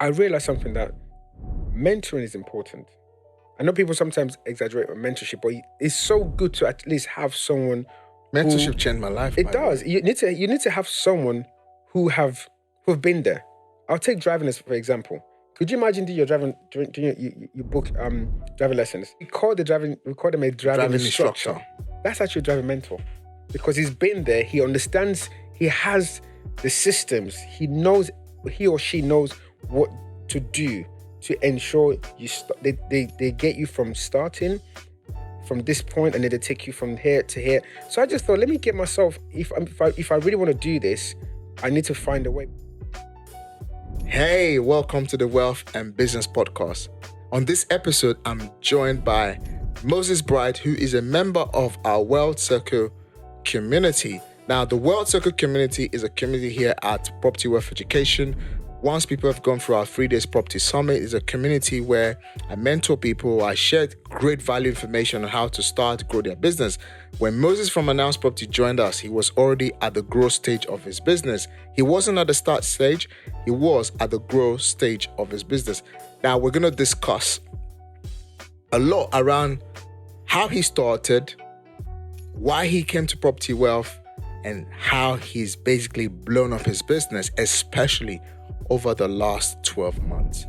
I realized something that mentoring is important. I know people sometimes exaggerate on mentorship, but it's so good to at least have someone who Mentorship changed my life, it by the does. way. You need to have someone who've been there. I'll take driving as for example. Could you imagine you're driving doing you book driving lessons? We call them a driving Driving instructor. instructor. That's actually a driving mentor. Because he's been there, he understands, he has the systems, he or she knows what to do to ensure they get you from starting from this point, and then they take you from here to here. So I just thought, let me get myself, if I really want to do this, I need to find a way. Hey, welcome to the Wealth and Business Podcast. On this episode, I'm joined by Moses Bright, who is a member of our World Circle community. Now, the World Circle community is a community here at Property Wealth Education. Once people have gone through our 3 days property summit, it's a community where I mentor people. I share great value information on how to start, grow their business. When Moses from Announced Property joined us, he was already at the growth stage of his business. He wasn't at the start stage, he was at the growth stage of his business. Now, we're going to discuss a lot around how he started, why he came to Property Wealth, and how he's basically blown up his business, especially over the last 12 months.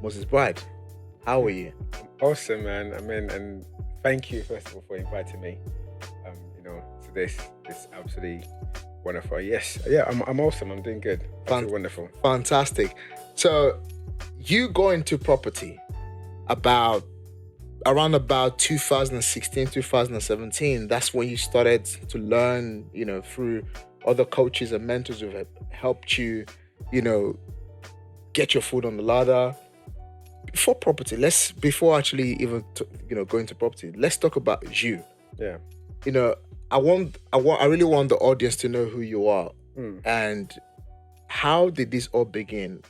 Moses Bright, how are you? Awesome, man. I mean, and thank you first of all for inviting me. To this absolutely wonderful. Yes, yeah, I'm awesome. I'm doing good. Absolutely wonderful. Fantastic. So you go into property around about 2016, 2017. That's when you started to learn, through other coaches and mentors who have helped you, get your foot on the ladder. Before actually even go into property, let's talk about you. Yeah. I really want the audience to know who you are and how did this all begin?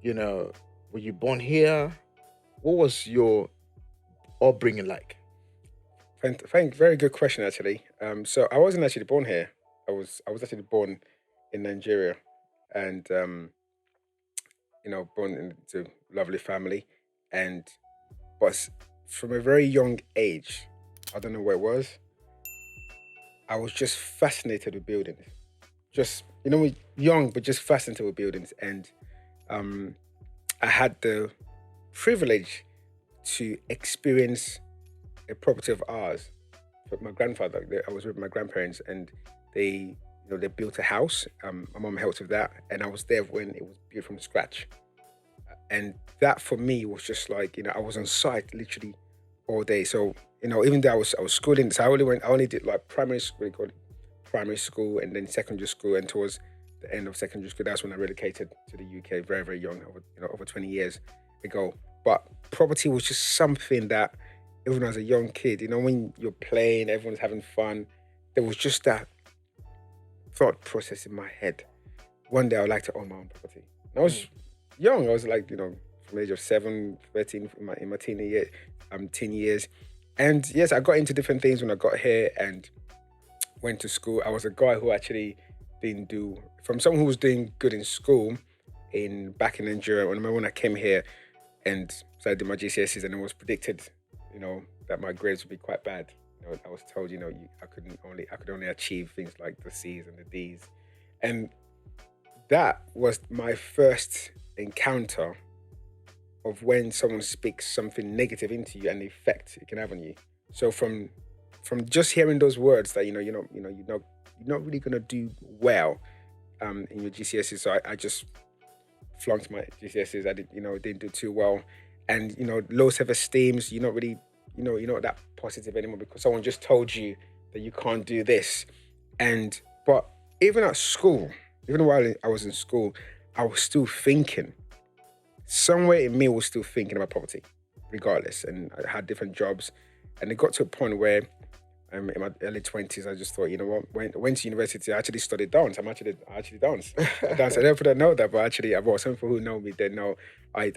Were you born here? What was your upbringing like? Very good question, actually. So I wasn't actually born here. I was actually born in Nigeria, and born into a lovely family, but from a very young age, I don't know what it was. I was just fascinated with buildings. Just young, but just fascinated with buildings, and I had the privilege to experience a property of ours. But my grandfather, I was with my grandparents, and they built a house. My mom helped with that, and I was there when it was built from scratch. And that for me was just like, I was on site literally all day. So even though I was schooling, so I only did like primary school, we call it primary school, and then secondary school, and towards the end of secondary school, that's when I relocated to the UK, very very young, over 20 years ago. But property was just something that, even as a young kid, when you're playing, everyone's having fun, there was just that thought process in my head. One day I would like to own my own property. And I was young. I was like, from the age of 7, 13, in my teen years. And yes, I got into different things when I got here and went to school. I was a guy who actually didn't do, from someone who was doing good in school back in Nigeria. I remember when I came here and so I did my GCSEs, and it was predicted, that my grades would be quite bad. I was told, I could only achieve things like the C's and the D's. And that was my first encounter of when someone speaks something negative into you and the effect it can have on you. So from just hearing those words that you're not really gonna do well in your GCSEs. So I just flunked my GCSEs. I didn't do too well, and low self-esteem. So you're not really you're not that positive anymore because someone just told you that you can't do this. But even at school, even while I was in school, I was still thinking. Somewhere in me was still thinking about property, regardless. And I had different jobs, and it got to a point where in my early 20s, I just thought, when I went to university, I actually studied dance. I actually dance. I dance. I never know that, but actually, some people who know me, they know I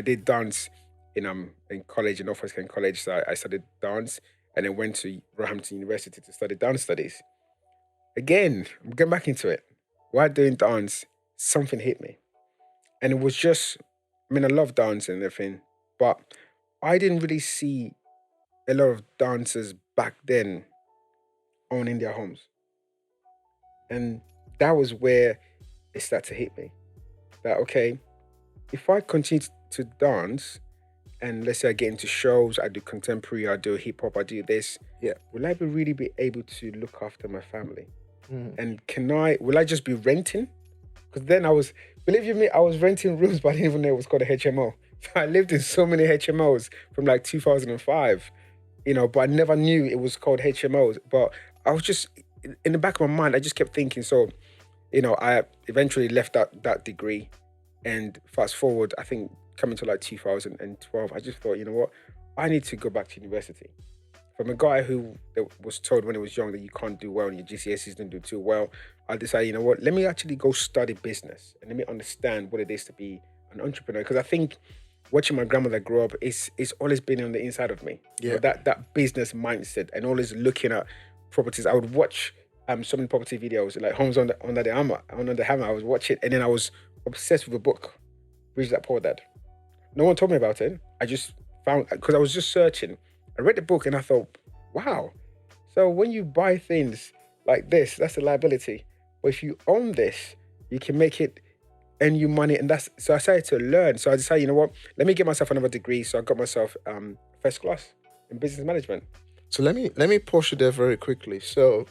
did dance in college, in Northwestern College. So I studied dance, and then went to Roehampton University to study dance studies. Again, I'm getting back into it. While doing dance, something hit me. And it was just, I mean, I love dancing and everything, but I didn't really see a lot of dancers back then owning their homes. And that was where it started to hit me. That, okay, if I continue to dance, and let's say I get into shows, I do contemporary, I do hip hop, I do this, Yeah. will I really be able to look after my family? Mm. And will I just be renting? Because then believe you me, I was renting rooms, but I didn't even know it was called a HMO. So I lived in so many HMOs from like 2005, but I never knew it was called HMOs. But I was just, in the back of my mind, I just kept thinking, so, I eventually left that degree, and fast forward, I think coming to like 2012, I just thought, you know what, I need to go back to university. From a guy who was told when he was young that you can't do well in your GCSEs, didn't do too well, I decided, you know what, let me actually go study business and let me understand what it is to be an entrepreneur. Because I think watching my grandmother grow up, it's always been on the inside of me. Yeah. That business mindset, and always looking at properties. I would watch so many property videos, like Homes Under the Hammer. I was watching, and then I was obsessed with a book, Rich Dad Poor Dad. No one told me about it. I just found, because I was just searching. I read the book and I thought, wow. So when you buy things like this, that's a liability. But if you own this, you can make it, earn you money. And so I started to learn. So I decided, you know what, let me get myself another degree. So I got myself first class in business management. So let me pause you there very quickly. So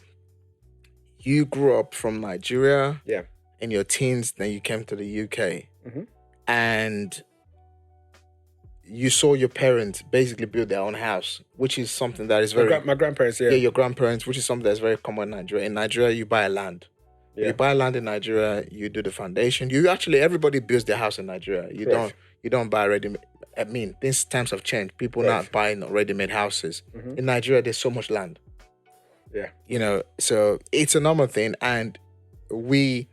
you grew up from Nigeria. Yeah. In your teens, then you came to the UK. Mm-hmm. And you saw your parents basically build their own house, which is something that is very... My grandparents, yeah. Yeah, your grandparents, which is something that's very common in Nigeria. In Nigeria, you buy land. Yeah. You buy land in Nigeria, you do the foundation. Everybody builds their house in Nigeria. You don't buy ready-made. I mean, these times have changed. People not buying ready-made houses. Mm-hmm. In Nigeria, there's so much land. Yeah. So it's a normal thing. And there's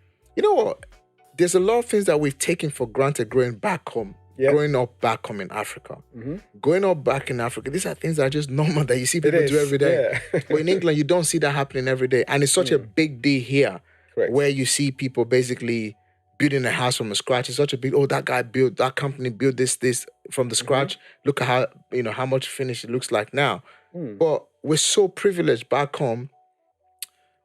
a lot of things that we've taken for granted growing back home. Yeah. Growing up back home in Africa. Mm-hmm. Growing up back in Africa, these are things that are just normal that you see people do every day. Yeah. But in England, you don't see that happening every day. And it's such a big deal here. Correct. Where you see people basically building a house from scratch. It's such a big, that company built this from the scratch. Look at how much finished it looks like now. But we're so privileged back home.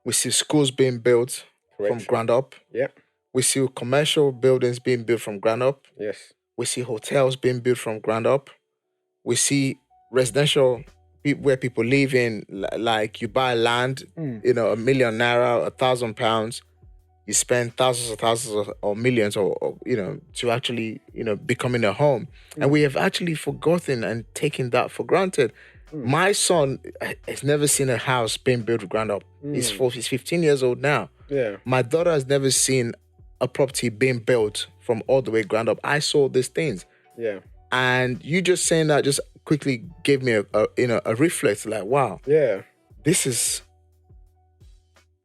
We see schools being built from ground up. Yeah. We see commercial buildings being built from ground up. Yes. We see hotels being built from ground up. We see residential where people live in, like you buy land, ₦1 million, £1,000. You spend thousands or millions or to actually, becoming a home. And we have actually forgotten and taken that for granted. My son has never seen a house being built from ground up. He's 15 years old now. Yeah. My daughter has never seen a property being built from all the way ground up. I saw these things. Yeah. And you just saying that just quickly gave me a reflex, like, wow. Yeah. This is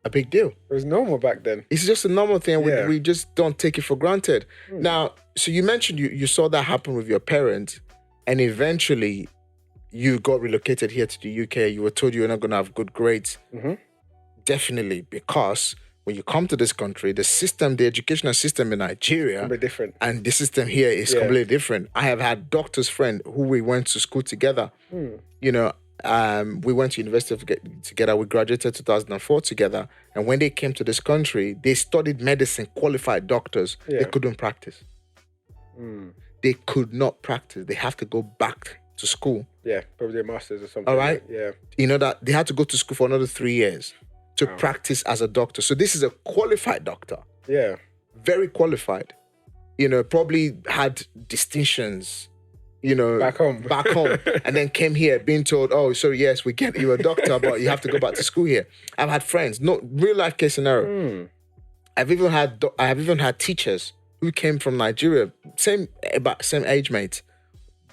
a big deal. It was normal back then. It's just a normal thing. Yeah. We just don't take it for granted. Now, so you mentioned you saw that happen with your parents, and eventually you got relocated here to the UK. You were told you were not going to have good grades. Mm-hmm. Definitely, because when you come to this country, the educational system in Nigeria, Completely different. and the system here is completely different. I have had doctors' friend who we went to school together. We went to university together. We graduated 2004 together. And when they came to this country, they studied medicine, qualified doctors. Yeah. They couldn't practice. They could not practice. They have to go back to school. Yeah, probably a master's or something. All right? Yeah. That they had to go to school for another 3 years to practice as a doctor. So this is a qualified doctor. Yeah. Very qualified. Probably had distinctions, Back home. and then came here being told, oh, so yes, we get you a doctor, but you have to go back to school here. I've had friends, no real life case scenario. I have even had teachers who came from Nigeria, same age mates.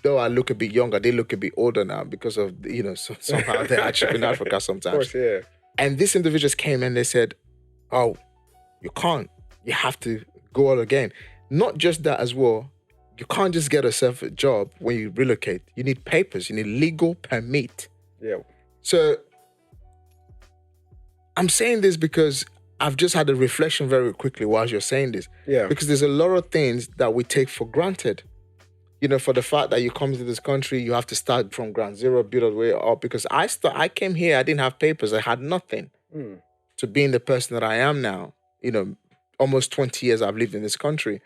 Though I look a bit younger, they look a bit older now because of, somehow they're actually in Africa sometimes. Of course, yeah. And these individuals came and they said, oh, you can't. You have to go all again. Not just that as well. You can't just get yourself a job when you relocate. You need papers. You need legal permit. Yeah. So I'm saying this because I've just had a reflection very quickly while you're saying this. Yeah. Because there's a lot of things that we take for granted. You know, for the fact that you come to this country, you have to start from ground zero, build your way up. Because I came here, I didn't have papers, I had nothing. To being the person that I am now, you know, almost 20 years I've lived in this country.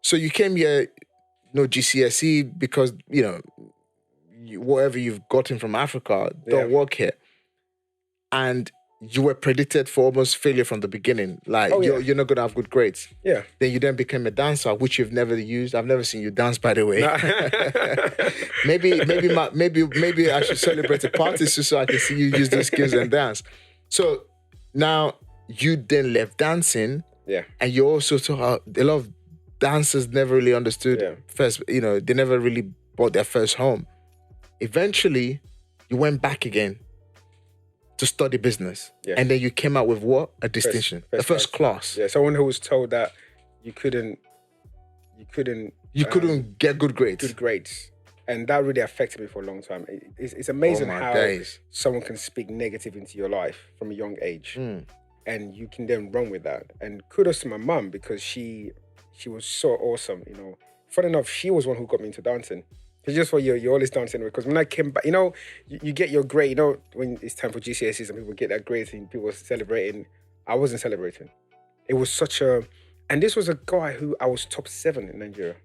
So you came here, no GCSE, because, you know, whatever you've gotten from Africa don't work here. And you were predicted for almost failure from the beginning. Like, you're not going to have good grades. Yeah. Then you then became a dancer, which you've never used. I've never seen you dance, by the way. maybe I should celebrate a party so I can see you use those skills and dance. So now you then left dancing. Yeah. And you also saw a lot of dancers never really understood first, you know, they never really bought their first home. Eventually, you went back again to study business. Yes. And then you came out with what? A distinction. First class. Yeah, someone who was told that you couldn't get good grades. Good grades. And that really affected me for a long time. It's amazing how someone can speak negative into your life from a young age. And you can then run with that. And kudos to my mum, because she was so awesome, you know. Funny enough, she was one who got me into dancing. It's just what you're always dancing with. Because when I came back, you know, you get your grade, you know, when it's time for GCSEs and people get that grade and people were celebrating. I wasn't celebrating. It was and this was a guy who I was top 7 in Nigeria.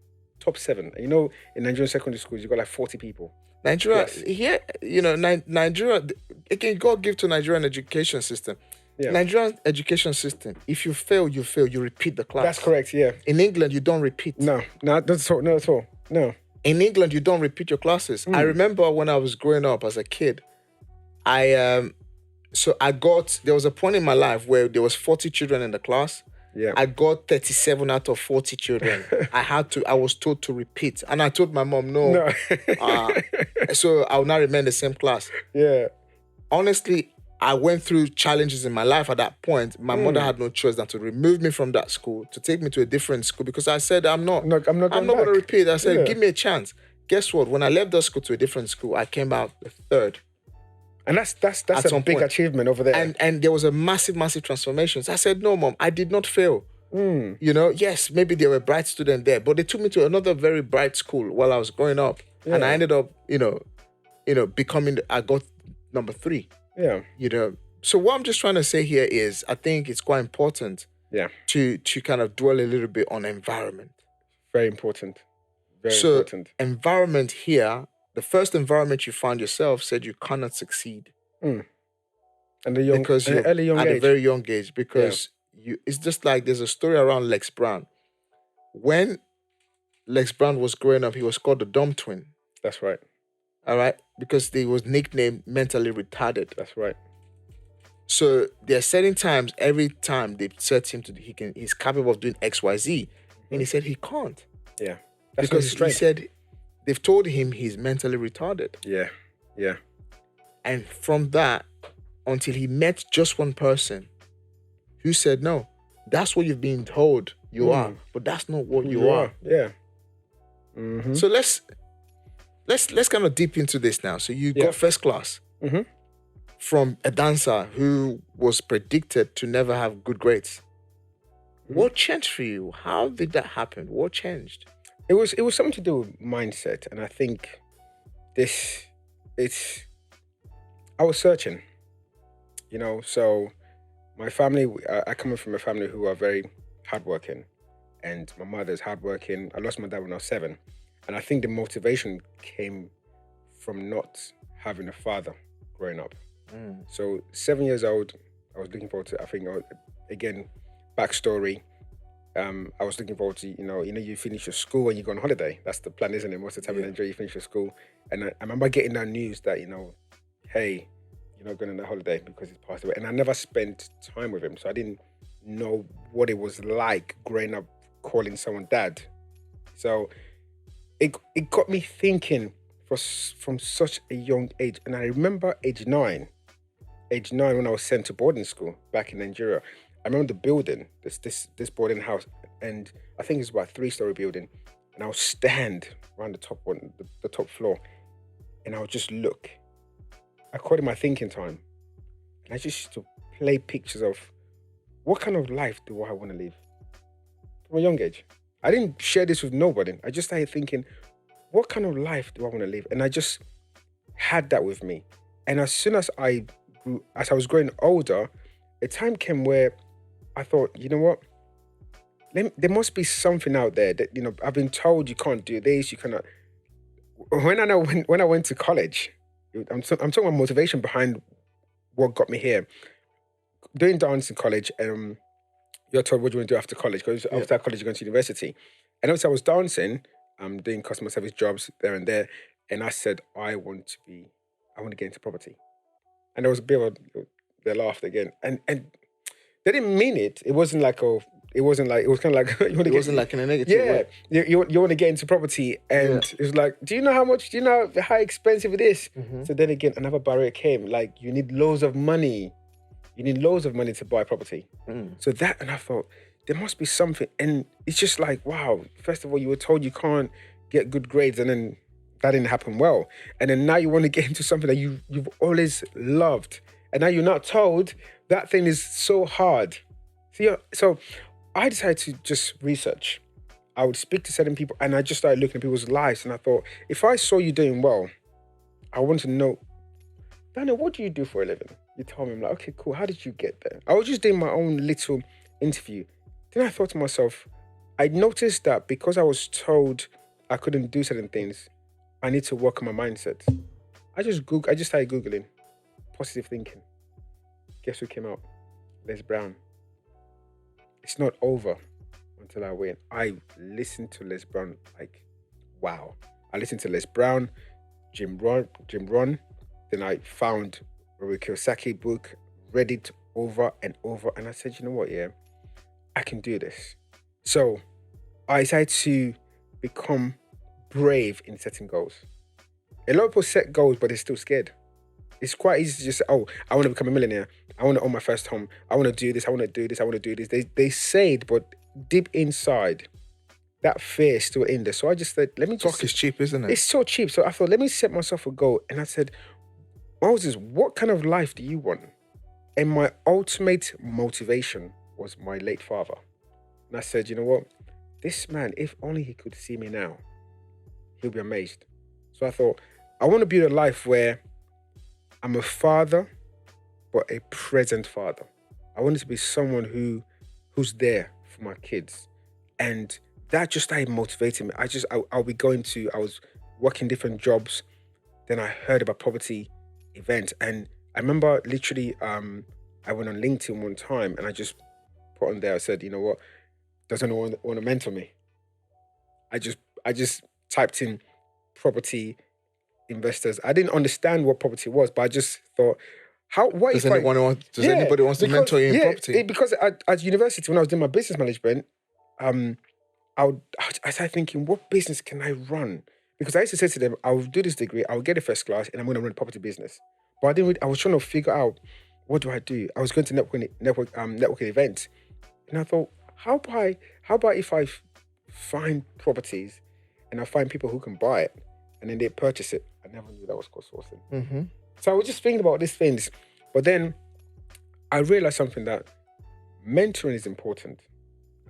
Top 7. And you know, in Nigerian secondary schools, you got like 40 people. Nigeria, here, you know, Nigeria, again, God give to Nigerian education system. Yeah. Nigerian education system, if you fail, you repeat the class. That's correct, yeah. In England, you don't repeat. No, not at all. No. In England, you don't repeat your classes. I remember when I was growing up as a kid, there was a point in my life where there was 40 children in the class. Yeah. I got 37 out of 40 children. I was told to repeat. And I told my mom, no. So I will not remain in the same class. Yeah. Honestly, I went through challenges in my life at that point. My mother had no choice than to remove me from that school, to take me to a different school, because I said, I'm not going to repeat. I said, give me a chance. Guess what? When I left that school to a different school, I came out the 3rd. And that's a big achievement over there. And there was a massive, massive transformation. So I said, no, Mom, I did not fail. You know, yes, maybe there were bright students there, but they took me to another very bright school while I was growing up. Yeah. And I ended up, I got number 3. Yeah. You know, so what I'm just trying to say here is, I think it's quite important to kind of dwell a little bit on environment. Very important. Very important. Environment here, the first environment you found yourself said you cannot succeed. And at a very young age, because it's just like there's a story around Lex Brown. When Lex Brown was growing up, he was called the dumb twin. That's right. All right, because he was nicknamed mentally retarded. That's right. So there are certain times, every time they said to him he's capable of doing XYZ, and he said he can't. Yeah, because he said they've told him he's mentally retarded. Yeah, yeah. And from that, until he met just one person who said, no, that's what you've been told you are, but that's not what you are. Yeah. So let's kind of deep into this now. So you got first class from a dancer who was predicted to never have good grades. What changed for you? How did that happen? What changed? It was something to do with mindset, and I think I was searching, you know. So my family, I come from a family who are very hardworking, and my mother's hardworking. I lost my dad when I was 7. And I think the motivation came from not having a father growing up. So 7 years old, I was looking forward to, again, backstory. I was looking forward to, you finish your school and you go on holiday. That's the plan, isn't it? Most of the time in Nigeria, you finish your school. And I remember getting that news that, hey, you're not going on that holiday because he's passed away. And I never spent time with him. So I didn't know what it was like growing up calling someone dad. So it got me thinking from such a young age. And I remember age 9 when I was sent to boarding school back in Nigeria. I remember the building, this boarding house, and I think it's about a 3-story building. And I would stand around the top one, the top floor, and I would just look. I called it my thinking time. And I just used to play pictures of what kind of life do I want to live? From a young age. I didn't share this with nobody. I just started thinking, what kind of life do I want to live? And I just had that with me. And as soon as I was growing older, a time came where I thought, you know what? There must be something out there that, I've been told you can't do this, you cannot. When I went to college, I'm talking about motivation behind what got me here. Doing dance in college, you're told what you want to do after college, because after college you're going to university. And also I was dancing, doing customer service jobs there and there, and I said I want to get into property. And there was a bit of they laughed again, and they didn't mean it. It wasn't like it was kind of like you want to It wasn't like in a negative way. You want to get into property, and it was like, do you know how expensive it is? So then again, another barrier came. Like, you need loads of money. You need loads of money to buy property. So that, and I thought, there must be something. And it's just like, wow, first of all, you were told you can't get good grades, and then that didn't happen well. And then now you want to get into something that you've always loved. And now you're not told that thing is so hard. So I decided to just research. I would speak to certain people, and I just started looking at people's lives. And I thought, if I saw you doing well, I want to know, Daniel, what do you do for a living? You told me. I'm like, okay, cool. How did you get there? I was just doing my own little interview. Then I thought to myself, I noticed that because I was told I couldn't do certain things, I need to work on my mindset. I just started Googling positive thinking. Guess who came out? Les Brown. It's not over until I win. I listened to Les Brown like, wow. I listened to Les Brown, Jim Rohn. Then I found Robert Kiyosaki book, read it over and over, and I said, you know what, I can do this. So I decided to become brave in setting goals. A lot of people set goals, but they're still scared. It's quite easy to just say, oh, I want to become a millionaire. I want to own my first home. I want to do this. I want to do this. I want to do this. They say it, but deep inside, that fear is still in there. So I just said, let me just... Talk is cheap, isn't it? It's so cheap. So I thought, let me set myself a goal. And I said, Moses, what kind of life do you want? And my ultimate motivation was my late father. And I said, you know what? This man, if only he could see me now, he'll be amazed. So I thought, I want to build a life where I'm a father, but a present father. I wanted to be someone who's there for my kids. And that just started motivating me. I was working different jobs. Then I heard about property events. And I remember literally, I went on LinkedIn one time and I just put on there, I said, you know what? Does anyone want to mentor me? I just typed in property investors. I didn't understand what property was, but I just thought, does anybody want to mentor you in property? Because at university, when I was doing my business management, I started thinking, what business can I run? Because I used to say to them, I'll do this degree, I'll get a first class, and I'm going to run a property business. But I was trying to figure out, what do I do? I was going to networking events, and I thought, how about if I find properties and I find people who can buy it and then they purchase it? I never knew that was called sourcing. So I was just thinking about these things, but then I realized something, that mentoring is important.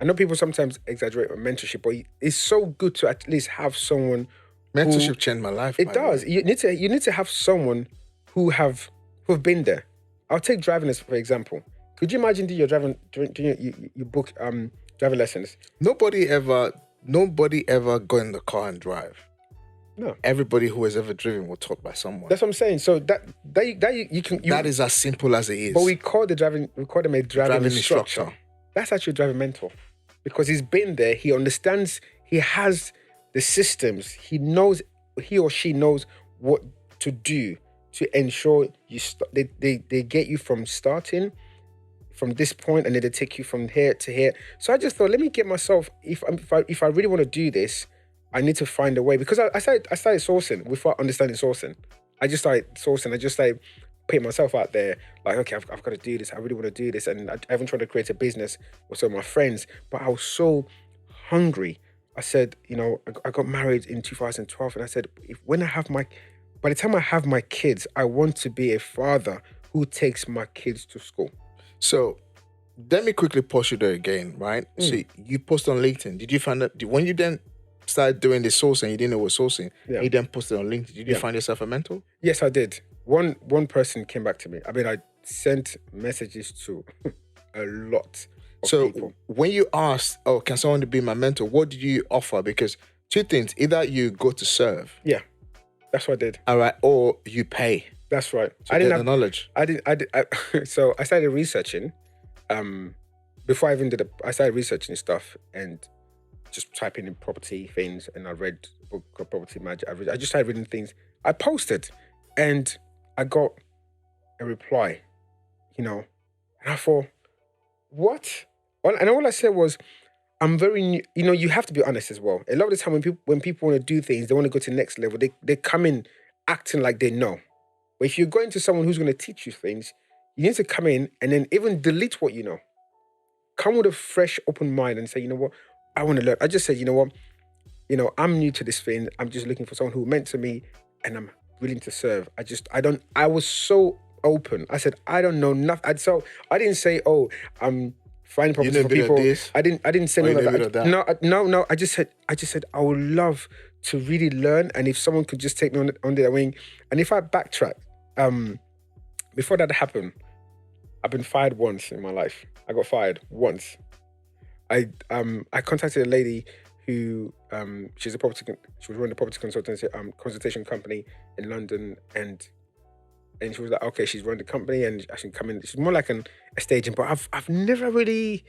I know people sometimes exaggerate on mentorship, but it's so good to at least have someone. Mentorship changed my life. It does. You need to have someone who've been there. I'll take driving as for example. Could you imagine doing you book driving lessons? Nobody ever got in the car and drive. No. Everybody who has ever driven was taught by someone. That's what I'm saying. So that is as simple as it is. But we call them a driving instructor. That's actually a driving mentor, because he's been there. He understands. He has the systems. He or she knows what to do to ensure they get you from starting from this point, and then they take you from here to here. So I just thought, let me get myself, if I really want to do this, I need to find a way, because I started sourcing without understanding sourcing. I just started sourcing. I just started putting myself out there, like, okay, I've got to do this. I really want to do this. And I haven't tried to create a business with some of my friends, but I was so hungry. I said, I got married in 2012, and I said, by the time I have my kids, I want to be a father who takes my kids to school. So let me quickly pause you there again, right? So you post on LinkedIn. Did you find that when you then started doing the sourcing, you didn't know what sourcing, Yeah. and you then posted on LinkedIn, did you Yeah. find yourself a mentor? Yes, I did. One person came back to me. I mean, I sent messages to a lot of So people. when you asked, oh, can someone be my mentor? What did you offer? Because two things, either you go to serve, Yeah, that's what I did. all right, or you pay That's right. to I get didn't the have knowledge. so I started researching. Before I even did it, I started researching stuff and just typing in property things, and I read a book called Property Magic. I just started reading things. I posted, and I got a reply, and I thought, what? And all I said was, I'm very new. You have to be honest as well. A lot of the time when people want to do things, they want to go to the next level. They come in acting like they know. But if you're going to someone who's going to teach you things, you need to come in and then even delete what you know. Come with a fresh, open mind and say, you know what, I want to learn. I just said, you know what, I'm new to this thing. I'm just looking for someone who mentor me, and I'm willing to serve. I was so open. I said, I don't know nothing. So I didn't say, oh, I'm finding You properties know a for bit of people. this, I didn't say or you none know of a bit that. of that. No. I just said, I would love to really learn. And if someone could just take me on their wing. And if I backtrack, before that happened, I've been fired once in my life. I got fired once. I contacted a lady who she was running a property consultation company in London, and she was like, okay, she's running the company and I should come in. She's more like an estate agent, but I've never really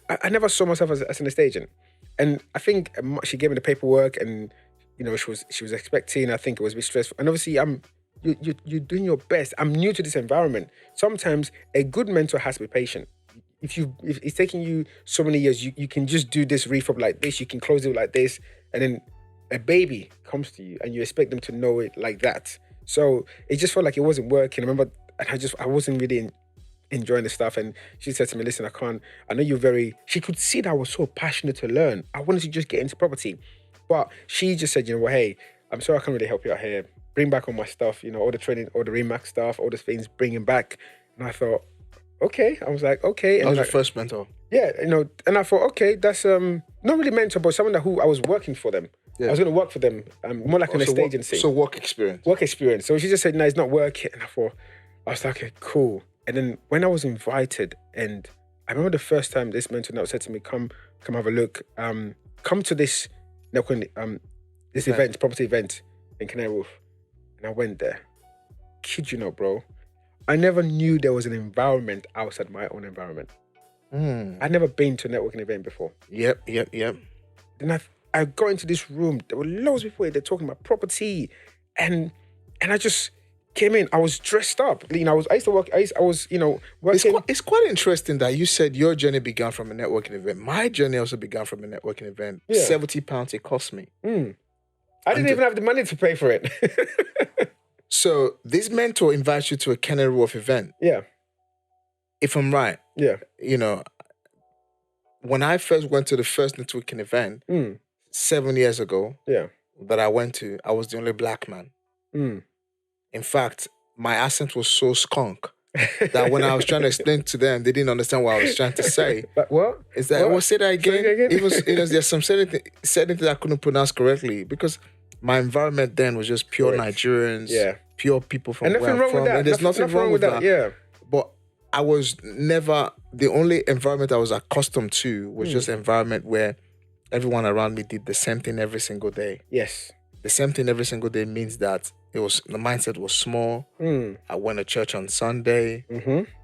I never saw myself as an estate agent. And I think she gave me the paperwork, and she was expecting. I think it was a bit stressful, and obviously you're doing your best. I'm new to this environment. Sometimes a good mentor has to be patient. If it's taking you so many years, you can just do this refurb like this, you can close it like this, and then a baby comes to you and you expect them to know it like that. So it just felt like it wasn't working. I remember, and I wasn't really enjoying the stuff. And she said to me, listen, I know you're she could see that I was so passionate to learn. I wanted to just get into property. But she just said, hey, I'm sorry I can't really help you out here. Bring back all my stuff, all the training, all the Remax stuff, all the things, bring it back. And I thought, okay. I was like, okay. That was your first mentor. Yeah, and I thought, okay, that's not really mentor, but someone who I was working for them. Yeah. I was going to work for them, more like an estate agency. So work experience. Work experience. So she just said, no, it's not working. And I was like, okay, cool. And then when I was invited, and I remember the first time this mentor now said to me, come have a look. Come to this event, property event in Canary Wharf. And I went there. Kid you not, bro. I never knew there was an environment outside my own environment. I'd never been to a networking event before. Yep. Then I got into this room. There were loads of people. They're talking about property, and I just came in. I was dressed up. I used to work. I was working. It's quite interesting that you said your journey began from a networking event. My journey also began from a networking event. Yeah. £70 it cost me. I didn't even have the money to pay for it. So this mentor invites you to a Canary Wharf event. Yeah. If I'm right. Yeah. When I first went to the first networking event 7 years ago, that I went to, I was the only black man. In fact, my accent was so skunk that when I was trying to explain to them, they didn't understand what I was trying to say. But what? Is that say that again? It was there's some certain things I couldn't pronounce correctly because my environment then was just pure Nigerians, pure people from where I'm from. And there's nothing wrong with that. Yeah. But I was never, the only environment I was accustomed to was just an environment where everyone around me did the same thing every single day. Yes. The same thing every single day means that the mindset was small. I went to church on Sunday,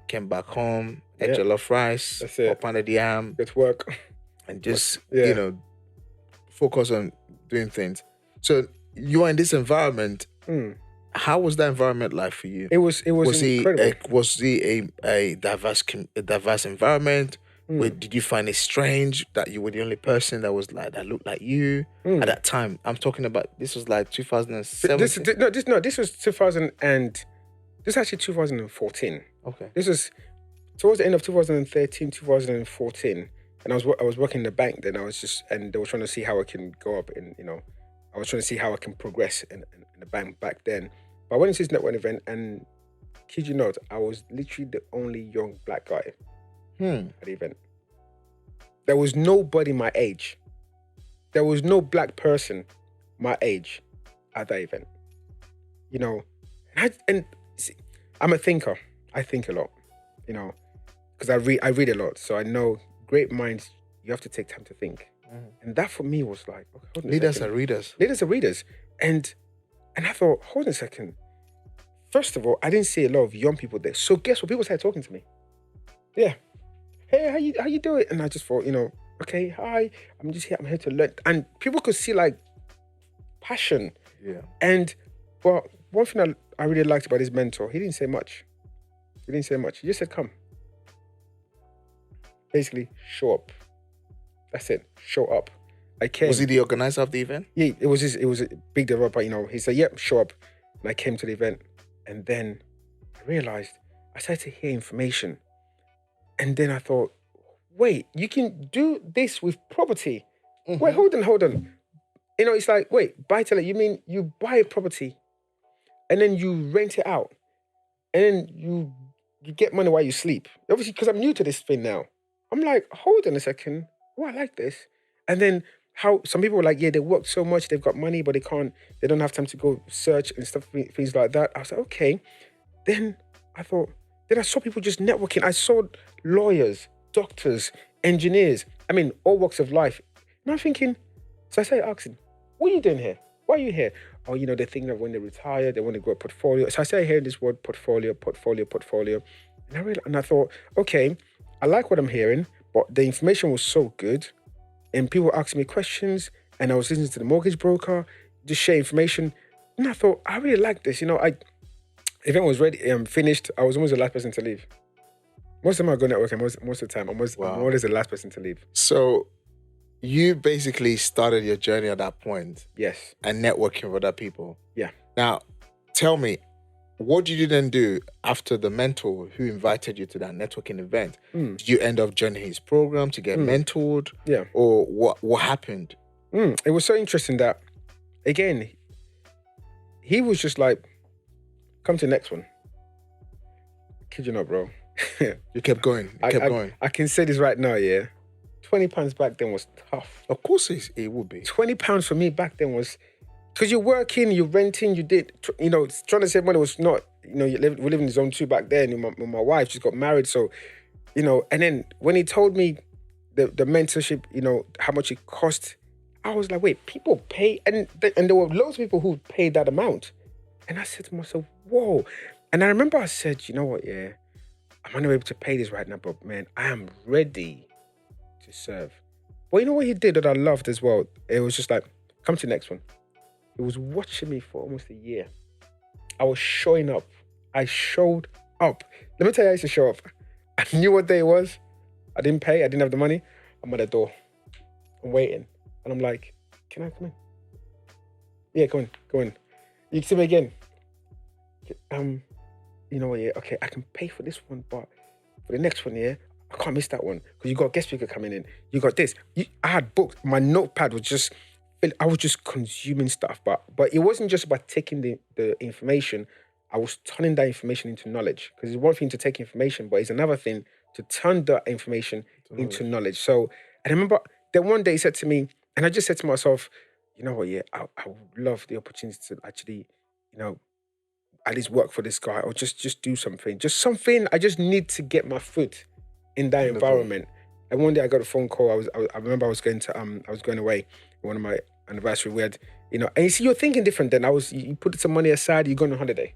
came back home, ate jollof rice, up under the arm. Good work. And just, focus on doing things. So you are in this environment. How was that environment like for you? It was incredible. Was it a diverse environment? Did you find it strange that you were the only person that looked like you at that time? I'm talking about, this was like 2007. This was 2000 and this is actually 2014. Okay. This was towards the end of 2013, 2014, and I was working in the bank then. And they were trying to see how I can go up in, I was trying to see how I can progress in the bank back then. But I went into this networking event, and kid you not, I was literally the only young black guy. at the event. There was nobody my age. There was no black person my age at that event. You know, see, I'm a thinker. I think a lot, you know, because I read a lot. So I know great minds, you have to take time to think. And that for me was like, okay, hold on a Leaders second. are readers. Leaders are readers. And I thought, hold on a second. First of all, I didn't see a lot of young people there. So guess what? People started talking to me. Yeah. Hey, how you doing? And I just thought, you know, okay, hi. I'm just here. I'm here to learn. And people could see like passion. Yeah. And but one thing I really liked about his mentor, he didn't say much. He just said, come. Basically, show up. That's it. Show up. I came. Was he the organizer of the event? Yeah, it was a big developer, you know. He said, yep, show up. And I came to the event. And then I realized I started to hear information. And then I thought, wait, you can do this with property. Wait, hold on. You know, it's like, wait, buy to let, you mean you buy a property and then you rent it out and then you get money while you sleep. Obviously, because I'm new to this thing now. I'm like, hold on a second. Oh, I like this. And then how some people were like, yeah, they work so much, they've got money, but they don't have time to go search and stuff, things like that. I was like, okay. Then I saw people just networking. I saw lawyers, doctors, engineers, all walks of life. And I'm thinking, so I started asking, what are you doing here? Why are you here? Oh, you know, they're thinking of when they retire, they want to grow a portfolio. So I started hearing this word portfolio. And I thought, okay, I like what I'm hearing, but the information was so good. And people were asking me questions, and I was listening to the mortgage broker, just share information. And I thought, I really like this. You know, event was ready, finished. I was almost the last person to leave. Most of them are going networking. Most of the time, I'm always the last person to leave. So you basically started your journey at that point. Yes. And networking with other people. Yeah. Now, tell me, what did you then do after the mentor who invited you to that networking event? Did you end up joining his program to get mentored? Yeah. Or what happened? It was so interesting that, again, he was just like, come to the next one. Kid you not, bro. You kept going. I can say this right now, yeah. £20 back then was tough. Of course it would be. £20 for me back then was, because you're working, you're renting, trying to save money was not, we live in zone 2 back then with my wife. She's got married. So, and then when he told me the mentorship, how much it cost, I was like, wait, people pay? And there were loads of people who paid that amount. And I said to myself, whoa. And I remember I said, you know what, yeah, I'm not able to pay this right now, but man, I am ready to serve. But you know what he did that I loved as well? It was just like, come to the next one. He was watching me for almost a year. I was showing up. I showed up. Let me tell you how I used to show up. I knew what day it was. I didn't pay. I didn't have the money. I'm at the door. I'm waiting. And I'm like, can I come in? Yeah, go in. You can see me again. You know what, yeah, okay, I can pay for this one, but for the next one, yeah, I can't miss that one. Because you got a guest speaker coming in. You got this. I had booked. My notepad was just, I was just consuming stuff. But it wasn't just about taking the information. I was turning that information into knowledge. Because it's one thing to take information, but it's another thing to turn that information into knowledge. So I remember then one day he said to me, and I just said to myself, you know what, yeah, I would love the opportunity to actually, at least work for this guy or just do something. Just something. I just need to get my foot in that environment. And one day I got a phone call. I remember I was going away one of my anniversary. We had, and you see, you're thinking different then. You put some money aside, you're going on holiday.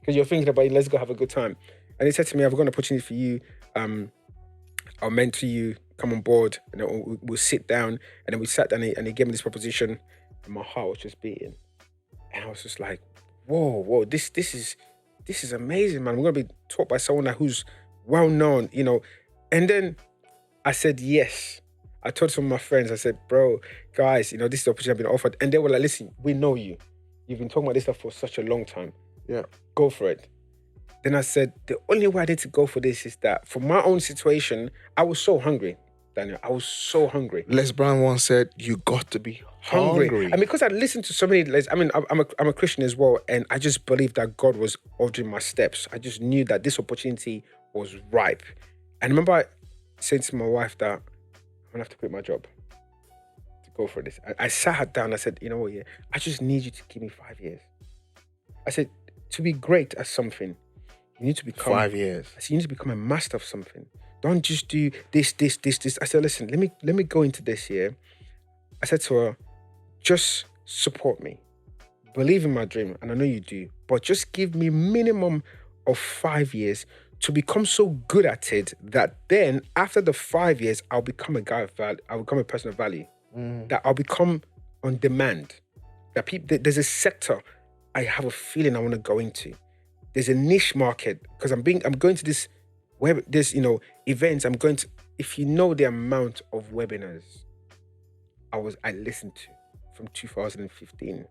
Because you're thinking about, let's go have a good time. And he said to me, I've got an opportunity for you. I'll mentor you, come on board, and then we'll sit down. And then we sat down and he gave me this proposition. And my heart was just beating. And I was just like, whoa, this is amazing, man. We're going to be taught by someone who's well-known, And then I said, yes. I told some of my friends, I said, bro, guys, this is the opportunity I've been offered. And they were like, listen, we know you. You've been talking about this stuff for such a long time. Yeah. Go for it. Then I said, the only way I need to go for this is that for my own situation, I was so hungry, Daniel. I was so hungry. Les Brown once said, you got to be hungry. And because I listened to so many, I'm a Christian as well, and I just believed that God was ordering my steps. I just knew that this opportunity was ripe. And remember, saying to my wife that I'm gonna have to quit my job to go for this. I sat her down. I said, you know what? Yeah, I just need you to give me 5 years. I said, to be great at something, you need to become 5 years. I said, you need to become a master of something. Don't just do this. I said, listen, let me go into this here. I said to her, just support me. Believe in my dream, and I know you do, but just give me minimum of 5 years to become so good at it that then after the 5 years, I'll become a guy of value. I'll become a person of value. That I'll become on demand. There's a sector I have a feeling I want to go into. There's a niche market because I'm going to this events. I'm going to, if you know the amount of webinars I listened to from 2015,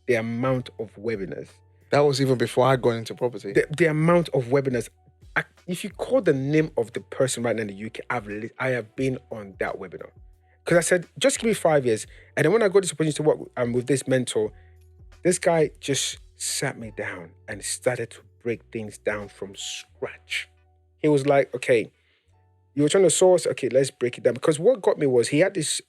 the amount of webinars. That was even before I got into property. The amount of webinars. If you call the name of the person right now in the UK, I have been on that webinar. Because I said, just give me 5 years. And then when I got this opportunity to work with this mentor, this guy just sat me down and started to break things down from scratch. He was like, okay, you were trying to source, okay, let's break it down. Because what got me was he had this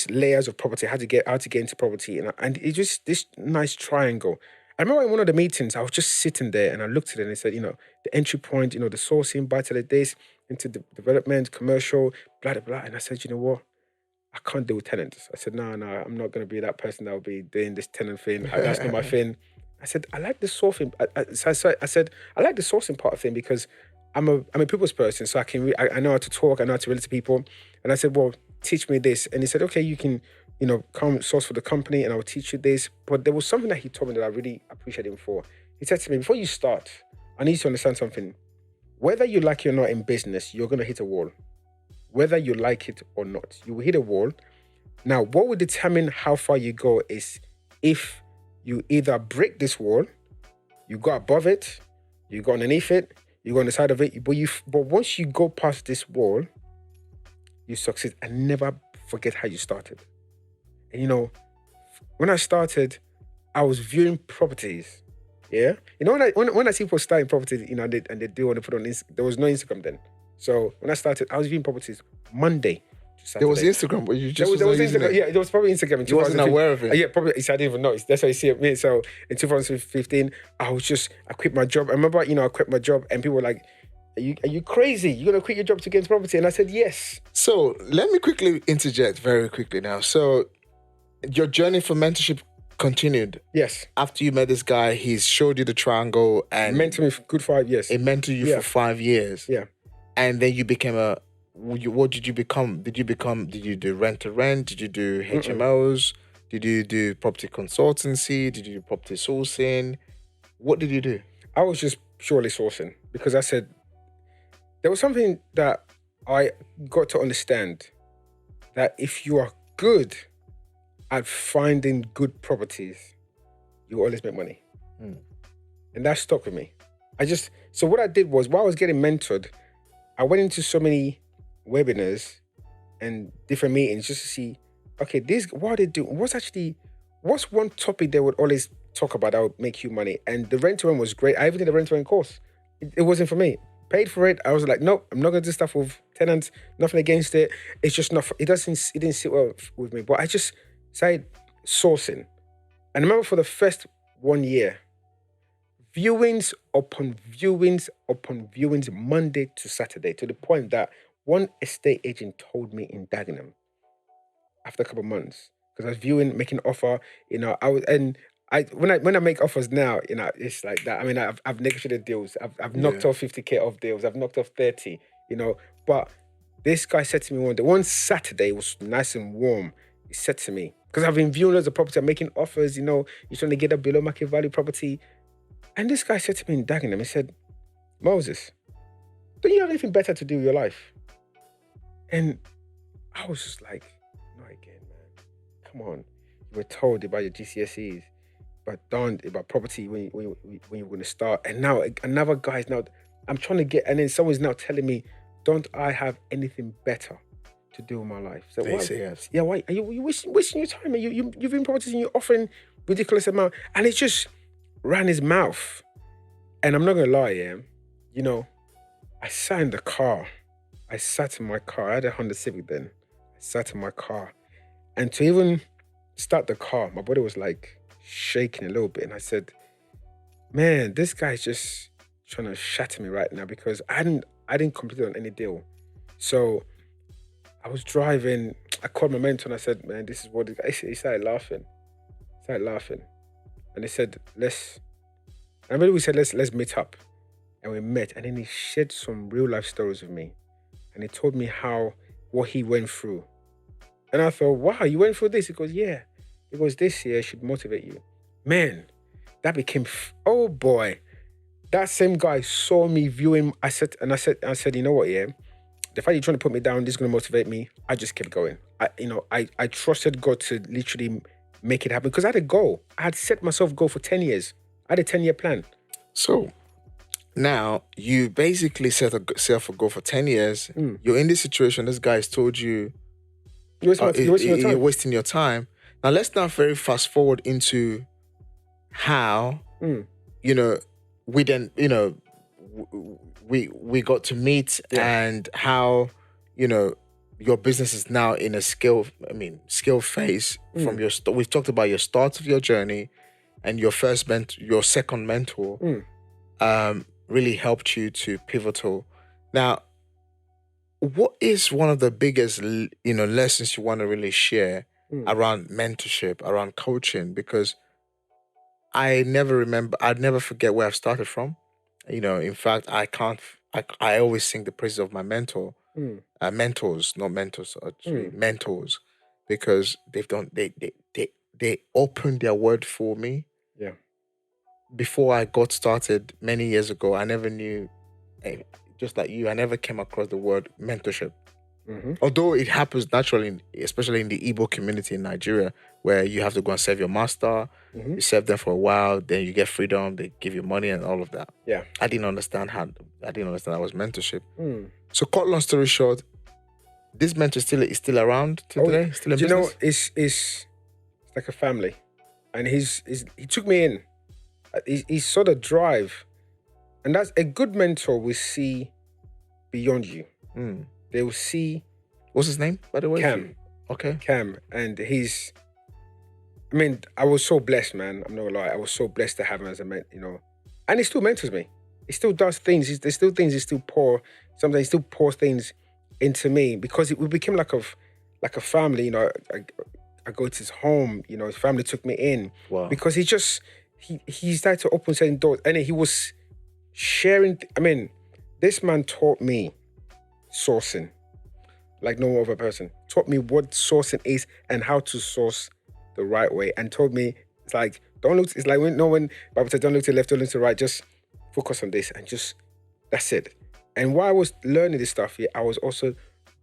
layers of property, how to get into property. And it just, this nice triangle. I remember in one of the meetings, I was just sitting there and I looked at it and I said, the entry point, the sourcing, buy to let this, into the development, commercial, blah, blah, blah. And I said, you know what? I can't deal with tenants. I said, no, I'm not going to be that person that will be doing this tenant thing. That's not my thing. I said, I like the sourcing. I said, I like the sourcing part of thing because I'm a people's person. So I know how to talk. I know how to relate to people. And I said, well, teach me this. And he said, okay, you can, come source for the company and I'll teach you this. But there was something that he told me that I really appreciate him for. He said to me, before you start, I need you to understand something. Whether you like it or not in business, you're going to hit a wall. Whether you like it or not, you will hit a wall. Now, what will determine how far you go is if you either break this wall, you go above it, you go underneath it, you go on the side of it, but once you go past this wall, you succeed. And never forget how you started. And when I started, I was viewing properties. Yeah, when I see people starting properties, and they do want to put on there was no Instagram then. So when I started, I was viewing properties Monday to Saturday. There was Instagram, but you just there was Instagram. Yeah, there was probably Instagram. In you wasn't aware of it. Yeah, probably. I didn't even know. That's how you see it. So in 2015, I quit my job. I remember, I quit my job, and people were like, "Are you crazy? You're gonna quit your job to get into property?" And I said, "Yes." So let me quickly interject very quickly now. So your journey for mentorship continued. Yes. After you met this guy, he showed you the triangle and mentored me for good 5 years. It mentored you for 5 years. Yeah. And then you became what did you become? Did you do rent to rent? Did you do HMOs? Did you do property consultancy? Did you do property sourcing? What did you do? I was just purely sourcing because I said there was something that I got to understand, that if you are good at finding good properties, you always make money. And that stuck with me. So what I did was, while I was getting mentored, I went into so many webinars and different meetings just to see, okay, what are they doing? What's one topic they would always talk about that would make you money? And the rent-to-rent was great. I even did a rent-to-rent course. It wasn't for me. Paid for it. I was like, nope, I'm not going to do stuff with tenants. Nothing against it. It's just not, it didn't sit well with me. But I just started sourcing. And I remember for the first 1 year, viewings upon viewings upon viewings, Monday to Saturday, to the point that one estate agent told me in Dagenham after a couple of months, because I was viewing, making offer, when I make offers now, it's like that. I mean, I've negotiated deals. I've knocked off 50K off deals. I've knocked off 30, but this guy said to me one Saturday, it was nice and warm. He said to me, because I've been viewing loads of property, I'm making offers, you're trying to get a below market value property. And this guy said to me in Dagenham, he said, Moses, don't you have anything better to do with your life? And I was just like, not again, man. Come on. You were told about your GCSEs, but darned about property when you're going to start. And now another guy's now, I'm trying to get, and then someone's now telling me, don't I have anything better to do with my life? So they say yes. Yeah, why? Are you wasting your time? You've been properties and you're offering ridiculous amount. And it just ran his mouth. And I'm not going to lie, I sat in the car I sat in my car. I had a Honda Civic then. I sat in my car, and to even start the car, my body was like shaking a little bit, and I said, "Man, this guy's just trying to shatter me right now because I didn't complete on any deal." So I was driving. I called my mentor and I said, "Man, this is what it is." He started laughing. And he said, "Let's." I remember we said, "Let's meet up," and we met. And then he shared some real life stories with me, and he told me what he went through. And I thought, "Wow, you went through this?" He goes, "Yeah." He goes, "This year should motivate you." Man, that became. Oh boy, that same guy saw me viewing. I said, "You know what? Yeah, the fact you're trying to put me down, this is going to motivate me." I just kept going. I trusted God to literally make it happen because I had a goal. I had set myself a goal for 10 years. I had a 10-year plan. So now you basically set yourself a goal for 10 years. You're in this situation. This guy's told you You're wasting your you're time. wasting your time. Now let's now very fast forward into how we then we got to meet and how your business is now in a skill phase from your we've talked about your start of your journey and your second mentor really helped you to pivotal. Now, what is one of the biggest lessons you want to really share around mentorship, around coaching? Because I'd never forget where I've started from. In fact, I always sing the praises of my mentors, not mentors, actually, mentors, because they opened their word for me. Yeah. Before I got started many years ago, I never knew, just like you, I never came across the word mentorship. Although it happens naturally, especially in the Igbo community in Nigeria, where you have to go and serve your master, you serve them for a while, then you get freedom, they give you money and all of that. Yeah. I didn't understand that was mentorship. So, cut long story short, this mentor is still around today, still in business? It's like a family, and he took me in. He saw the drive, and that's a good mentor will see beyond you. They will see. What's his name, by the way? Cam. Okay. Cam, and I was so blessed, man. I'm not gonna lie. I was so blessed to have him as a mentor, and he still mentors me. He still does things. There's still things he still sometimes he still pours things into me because we became like a family. I go to his home. His family took me in. Wow. Because he started to open certain doors, and he was sharing. This man taught me sourcing like no other person. Taught me what sourcing is and how to source the right way, and told me it's like don't look. It's like when Bible said don't look to the left, don't look to the right. Just focus on this and just that's it. And while I was learning this stuff here, I was also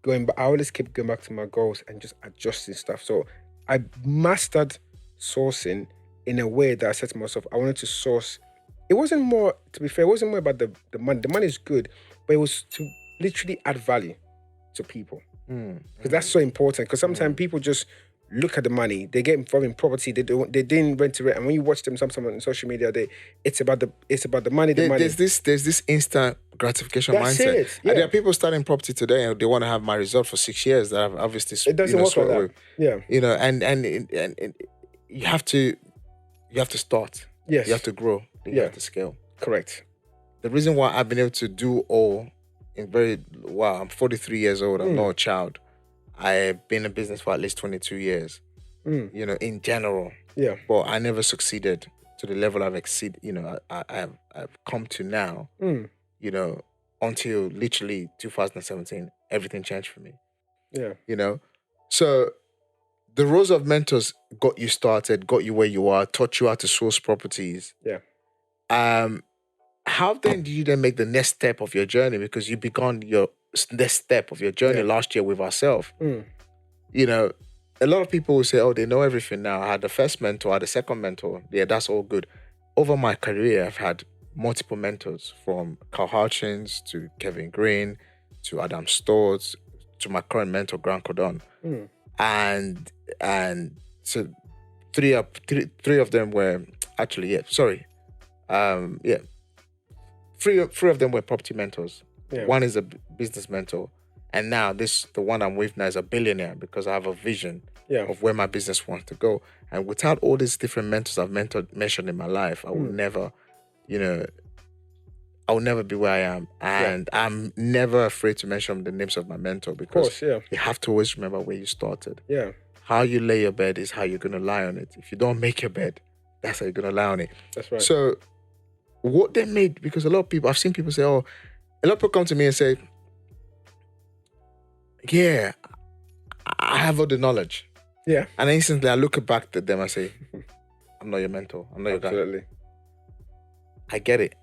I always keep going back to my goals and just adjusting stuff. So I mastered sourcing in a way that I said to myself, I wanted to source. It wasn't more, to be fair, it wasn't more about the money. The money is good, but it was to literally add value to people. Because that's so important. Because sometimes people just look at the money, they get involved in property, they didn't rent to rent, and when you watch them sometimes on social media, it's about the money. There's this instant gratification That's mindset. it, yeah. And there are people starting property today and they want to have my result for 6 years that I've obviously It doesn't work like that. with. Yeah. And you have to start. Yes. You have to grow. Then you have to scale. Correct. The reason why I've been able to do all I'm 43 years old. I'm not a child. I've been in business for at least 22 years, in general. Yeah. But I never succeeded to the level I've I've come to now, until literally 2017, everything changed for me. Yeah. So the roles of mentors got you started, got you where you are, taught you how to source properties. Yeah. How then do you then make the next step of your journey? Because you began your next step of your journey last year with ourselves. A lot of people will say, oh, they know everything now. I had the first mentor, I had the second mentor. Yeah, that's all good. Over my career, I've had multiple mentors, from Carl Hutchins to Kevin Green to Adam Stoltz to my current mentor, Grant Cardone. And so three of them were actually, three of them were property mentors. Yeah. One is a business mentor, And now the one I'm with now is a billionaire because I have a vision Yeah. of where my business wants to go. And without all these different mentors I've mentioned in my life, I will never, I will never be where I am. And I'm never afraid to mention the names of my mentor because Of course, you have to always remember where you started. Yeah. How you lay your bed is how you're going to lie on it. If you don't make your bed, that's how you're going to lie on it. That's right. So what they made, because a lot of people, I've seen people say, a lot of people come to me and say, yeah, I have all the knowledge. Yeah. And instantly I look back at them and say, I'm not your mentor. I'm not your guy. Absolutely. I get it.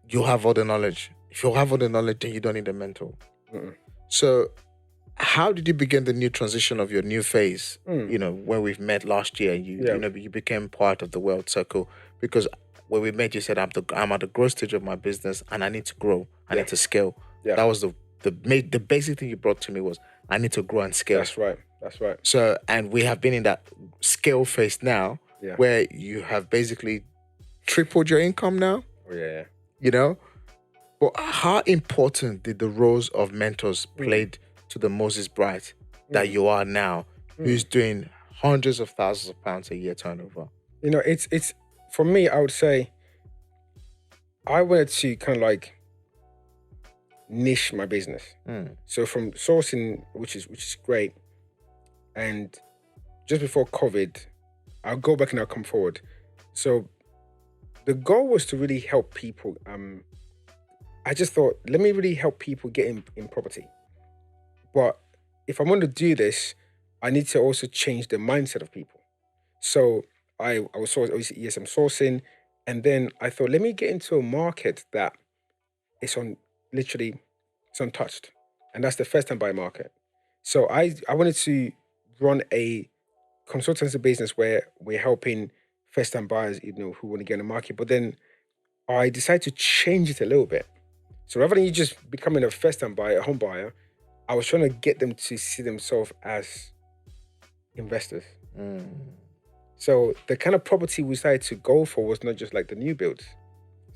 You have all the knowledge. If you have all the knowledge, then you don't need a mentor. So how did you begin the new transition of your new phase? When we've met last year, you became part of the World Circle, because when we met, you said, I'm at the growth stage of my business and I need to grow. I need to scale. Yeah. That was the basic thing you brought to me was, I need to grow and scale. That's right. So, and we have been in that scale phase now, where you have basically tripled your income now. Oh, yeah. But how important did the roles of mentors played to the Moses Bright that you are now, who's doing hundreds of thousands of pounds a year turnover? It's for me, I would say I wanted to kind of like niche my business. So from sourcing, which is great, and just before COVID, I'll go back and I'll come forward. So the goal was to really help people. I just thought, let me really help people get in property. But if I want to do this, I need to also change the mindset of people. So I was obviously I'm sourcing, and then I thought, let me get into a market that is it's untouched, and that's the first time buyer market. So I wanted to run a consultancy business where we're helping first time buyers, who want to get in the market. But then I decided to change it a little bit. So rather than you just becoming a first time buyer, a home buyer, I was trying to get them to see themselves as investors. So the kind of property we decided to go for was not just like the new builds.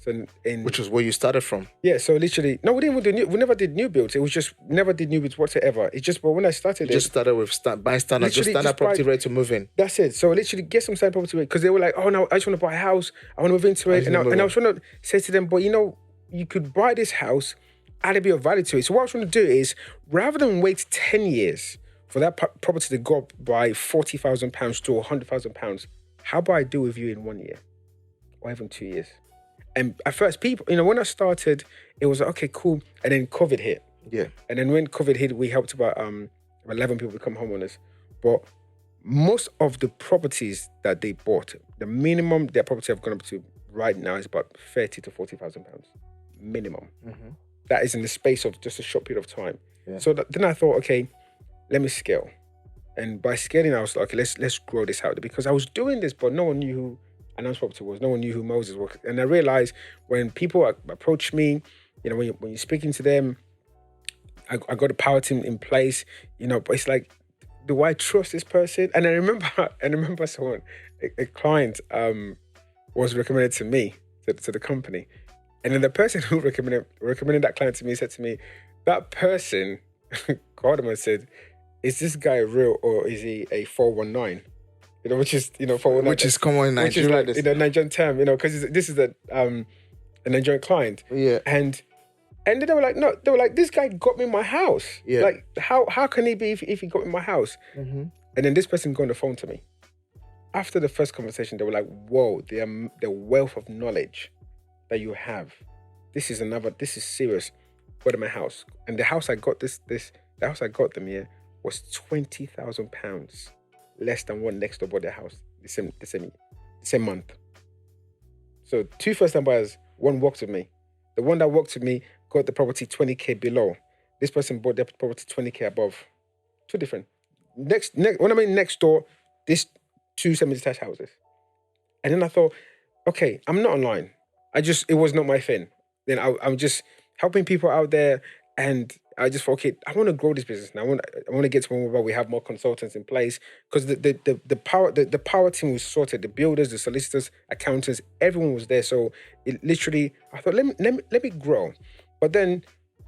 So which was where you started from. Yeah, so literally, no, we never did new builds. It was just, never did new builds whatsoever. It's just, but when I started You just started with buying standard, just standard property ready to move in. That's it. So literally get some standard property, because they were like, oh no, I just want to buy a house. I want to move into it. And I was trying to say to them, but you could buy this house, add a bit of value to it. So what I was trying to do is, rather than wait 10 years for that property to go up by £40,000 to £100,000, how about I do with you in 1 year or even 2 years? And at first, people, when I started, it was like, okay, cool. And then COVID hit. Yeah. And then when COVID hit, we helped about 11 people become homeowners. But most of the properties that they bought, the minimum their property have gone up to right now is about £30,000 to £40,000 minimum. That is in the space of just a short period of time. Yeah. So then I thought, okay, let me scale. And by scaling, I was like, okay, let's grow this out. Because I was doing this, but no one knew who Announced Property was. No one knew who Moses was. And I realized when people approach me, when you're speaking to them, I got a power team in place, but it's like, do I trust this person? And I remember someone, a client was recommended to me, to the company. And then the person who recommended that client to me said to me, that person called him and said, is this guy real or is he a 419? Which is, 419. Which is common in Nigeria. Which is like, Nigerian term, because this is a Nigerian client. Yeah. And then they were like, no, this guy got me my house. Yeah. Like, how can he be if he got me my house? And then this person got on the phone to me. After the first conversation, they were like, whoa, the wealth of knowledge that you have. This is serious. Go to my house. And the house I got the house I got them here was £20,000 less than what next door bought their house the same month. So 2 first-time buyers, one walked with me. The one that walked with me got the property 20k below. This person bought their property 20k above. 2 different. Next, when I mean next door, this 2 semi-detached houses. And then I thought, okay, I'm not online. It was not my thing. Then I'm just helping people out there, and I just thought, okay, I want to grow this business now. I want to get to one where we have more consultants in place, because the power team was sorted. The builders, the solicitors, accountants, everyone was there. So it literally, I thought, let me grow. But then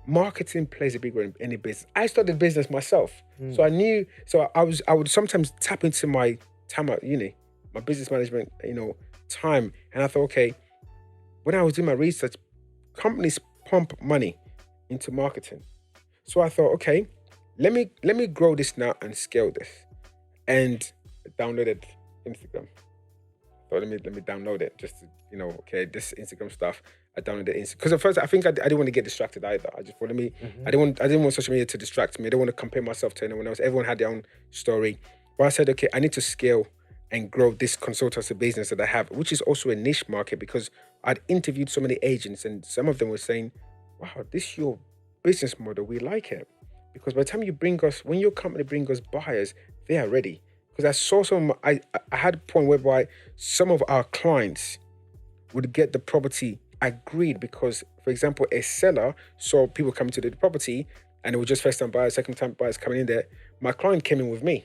marketing plays a big role in any business. I started business myself, so I knew. So I would sometimes tap into my time at uni, my business management, time, and I thought, okay, when I was doing my research, companies pump money into marketing. So I thought, okay, let me grow this now and scale this, and I downloaded Instagram. So let me download it just to, okay, this Instagram stuff. I downloaded Instagram because at first I think I didn't want to get distracted either. I just wanted me. I didn't want social media to distract me. I don't want to compare myself to anyone else. Everyone had their own story. But I said, okay, I need to scale and grow this consultancy business that I have, which is also a niche market because I'd interviewed so many agents and some of them were saying, wow, this your business model. We like it. Because by the time when your company brings us buyers, they are ready. Because I saw I had a point whereby some of our clients would get the property agreed because, for example, a seller saw people coming to the property and it was just first time buyers, second time buyers coming in there. My client came in with me.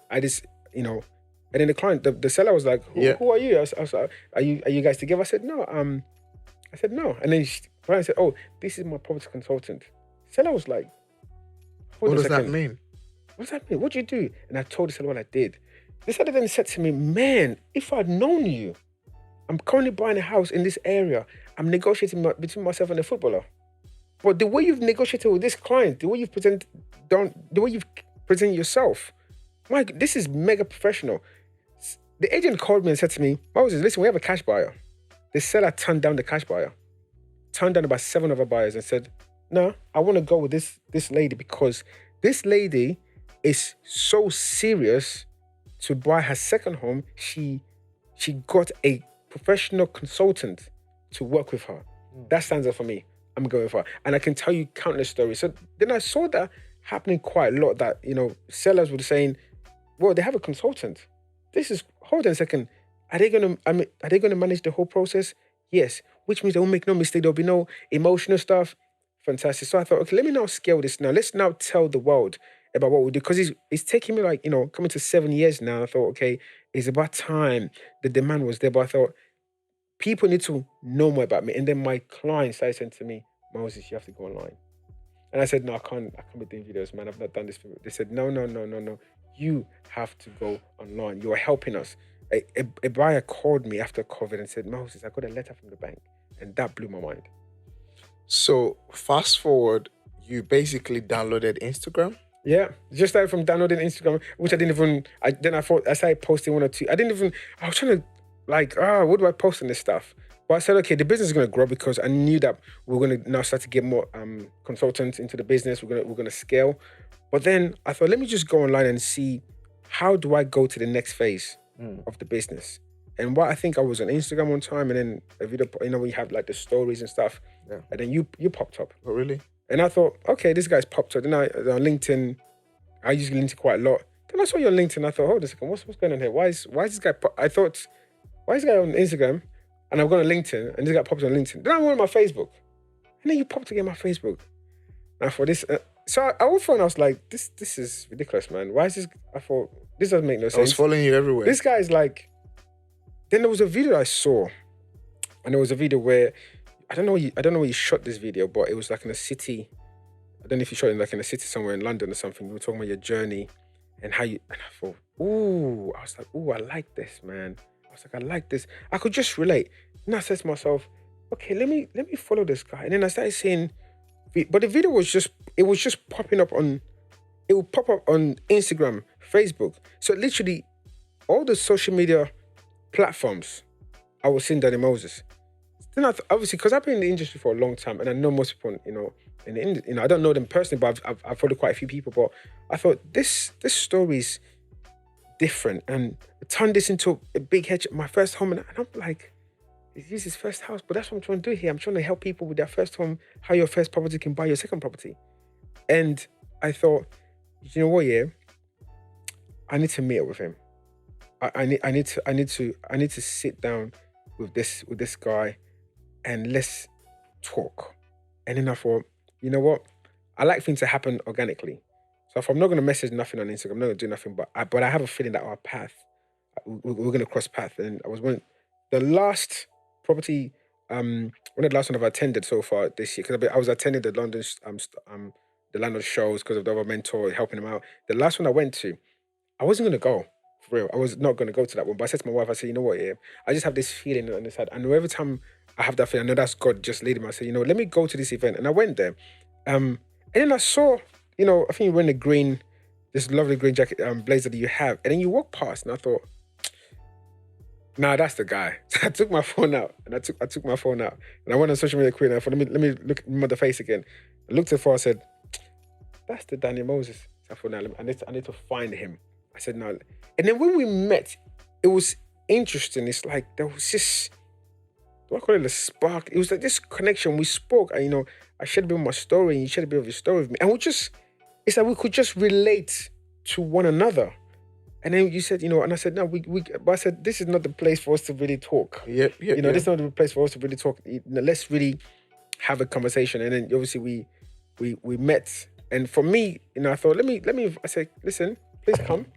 I just, and then the client, the seller was like, who are you? I was like, are you guys together? I said, no. I said, no. And then client said, oh, this is my property consultant. Seller was like, what does that mean? What does that mean? What do you do? And I told the seller what I did. The seller then said to me, man, if I'd known you, I'm currently buying a house in this area. I'm negotiating between myself and the footballer. But the way you've negotiated with this client, the way you've presented yourself, Mike, this is mega professional. The agent called me and said to me, Moses, listen, we have a cash buyer. The seller turned down the cash buyer, turned down about 7 other buyers and said, no, I want to go with this lady because this lady is so serious to buy her second home. She got a professional consultant to work with her. That stands out for me. I'm going for her. And I can tell you countless stories. So then I saw that happening quite a lot that, sellers were saying, well, they have a consultant. Hold on a second. Are they going to manage the whole process? Yes. Which means they won't make no mistake. There'll be no emotional stuff. Fantastic. So I thought, okay, let me now scale this now. Let's now tell the world about what we do. Because it's taking me coming to 7 years now. I thought, okay, it's about time. The demand was there. But I thought, people need to know more about me. And then my clients started saying to me, Moses, you have to go online. And I said, no, I can't be doing videos, man. I've not done this before. They said, no. You have to go online. You are helping us. A buyer called me after COVID and said, Moses, I got a letter from the bank. And that blew my mind. So fast forward, you basically downloaded Instagram? Yeah, just started from downloading Instagram, which I didn't even, I thought, I started posting 1 or 2. I was trying to what do I post on this stuff? But I said, okay, the business is going to grow because I knew that we're going to now start to get more consultants into the business. We're going to scale. But then I thought, let me just go online and see how do I go to the next phase of the business. And what I think I was on Instagram one time and then a video, when you have like the stories and stuff. Yeah. And then you popped up. Oh, really? And I thought, okay, this guy's popped up. Then on LinkedIn, I use LinkedIn quite a lot. Then I saw you on LinkedIn. I thought, hold on a second, what's going on here? Why is this guy? I thought, why is this guy on Instagram? And I've gone on LinkedIn, and this guy popped on LinkedIn. Then I went on my Facebook, and then you popped again on my Facebook. And I thought this. So I was phone. I was like, this is ridiculous, man. Why is this? I thought this doesn't make no sense. I was following you everywhere. This guy is like. Then there was a video I saw, and there was a video where I don't know where you shot this video, but it was like in a city. I don't know if you shot it like in a city somewhere in London or something. You were talking about your journey and how you. And I thought, ooh, I was like, ooh, I like this, man. I was like, I like this. I could just relate. And I said to myself, okay, let me follow this guy. And then I started seeing, but the video was just popping up on. It would pop up on Instagram, Facebook. So literally, all the social media platforms, I was seeing Danny Moses. Then obviously, because I've been in the industry for a long time, and I know most people, in the industry, I don't know them personally, but I've followed quite a few people. But I thought this story is different, and I turned this into a big hedge, my first home, and I'm like, he's his first house, but that's what I'm trying to do here. I'm trying to help people with their first home, how your first property can buy your second property. And I thought, you know what, yeah, I need to meet up with him. I need to sit down with this guy and let's talk. And then I thought, you know what? I like things to happen organically. So if I'm not going to message nothing on Instagram, I'm not going to do nothing, but I have a feeling that our path, we're going to cross path. And the last property one of the last one I've attended so far this year, because I was attending the London the London shows because of the other mentor helping him out. The last one I went to, I wasn't gonna go for real. I was not gonna go to that one, but I said to my wife, I said, you know what, yeah, I just have this feeling on the side, and every time I have that feeling, I know that's God just leading me. I said, you know, let me go to this event, and I went there, and then I saw, you know, I think you're wearing the green, this lovely green jacket, blazer that you have, and then you walk past, and I thought, nah, that's the guy. So I took my phone out, and I took my phone out, and I went on social media quick, and I thought, let me look at the face again. I looked at the phone, I said, that's the Daniel Moses. So I thought, now I need to find him. I said, no. And then when we met, it was interesting. It's like there was this, do I call it a spark? It was like this connection. We spoke, and, you know, I shared a bit of my story, and you shared a bit of your story with me. And it's like we could just relate to one another. And then you said, you know, and I said, no, but I said, this is not the place for us to really talk. Yeah. You know, this is not the place for us to really talk. You know, let's really have a conversation. And then obviously we met. And for me, you know, I thought, I said, listen, please come.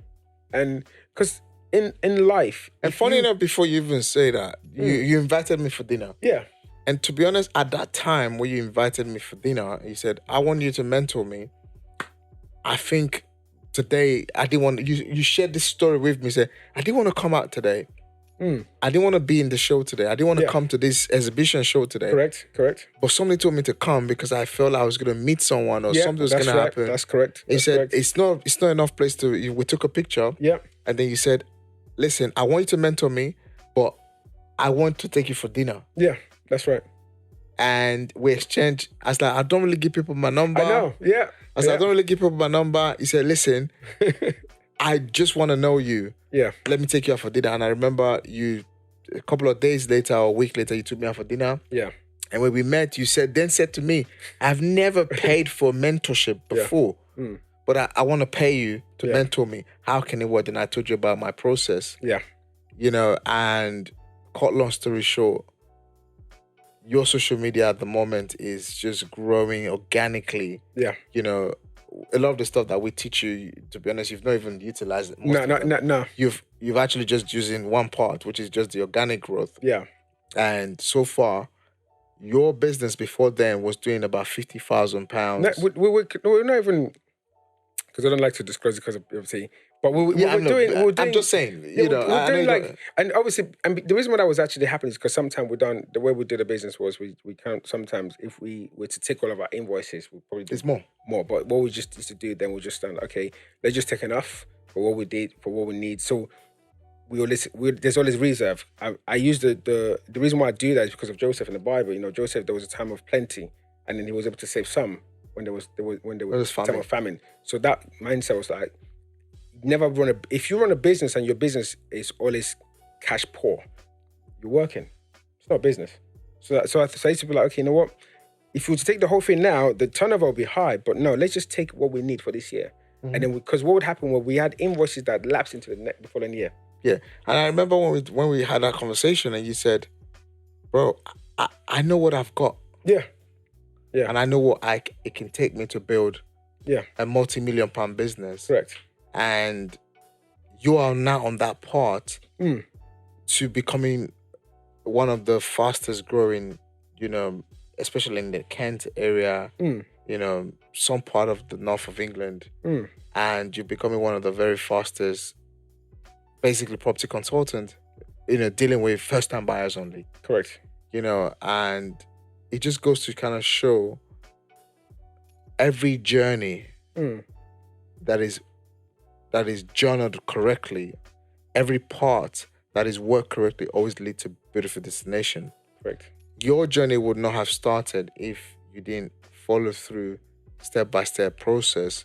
And because in life. And funny enough, before you even say that, you invited me for dinner. Yeah. And to be honest, at that time when you invited me for dinner, you said, I want you to mentor me. I think today, I didn't want you shared this story with me, said, I didn't want to come out today. I didn't want to be in the show today. I didn't want to come to this exhibition show today. Correct. But somebody told me to come because I felt I was going to meet someone or something was going to happen. That's correct. He said, it's not enough place to, we took a picture. Yeah. And then you said, listen, I want you to mentor me, but I want to take you for dinner. Yeah, that's right. And we exchanged. I was like, I don't really give people my number. I know, yeah. I said, I don't really give people my number. He said, listen, I just want to know you. Yeah. Let me take you out for dinner. And I remember you, a couple of days later or a week later, you took me out for dinner. Yeah. And when we met, you said to me, I've never paid for mentorship before, but I want to pay you to mentor me. How can it work? And I told you about my process. Yeah. You know, and cut long story short, your social media at the moment is just growing organically. Yeah. You know, a lot of the stuff that we teach you, to be honest, you've not even utilized it. No. You've actually just using one part, which is just the organic growth. Yeah. And so far, your business before then was doing about £50,000. No, we're not even, because I don't like to disclose it because of obviously. But we're doing. I'm just saying, you know, we're doing like, and obviously, and the reason why that was actually happening is because sometimes the way we did the business was we can't, sometimes if we were to take all of our invoices, we probably do it's more. But what we just used to do then, we just stand, okay, let's just take enough for what we did, for what we need. So there's always reserve. I use the reason why I do that is because of Joseph in the Bible. You know, Joseph, there was a time of plenty, and then he was able to save some when there was time of famine. So that mindset was like, if you run a business and your business is always cash poor, you're working. It's not business. So I say to people like, okay, you know what? If you were to take the whole thing now, the turnover will be high, but no, let's just take what we need for this year. Mm-hmm. And then because what would happen when we had invoices that lapsed into the following year. Yeah. And I remember when we had that conversation and you said, bro, I know what I've got. Yeah. Yeah. And I know what it can take me to build a multi-million pound business. Correct. And you are now on that path to becoming one of the fastest growing, you know, especially in the Kent area, you know, some part of the north of England. And you're becoming one of the very fastest, basically property consultant, you know, dealing with first-time buyers only. Correct. You know, and it just goes to kind of show every journey that is journaled correctly, every part that is worked correctly always leads to beautiful destination. Correct. Your journey would not have started if you didn't follow through step-by-step process.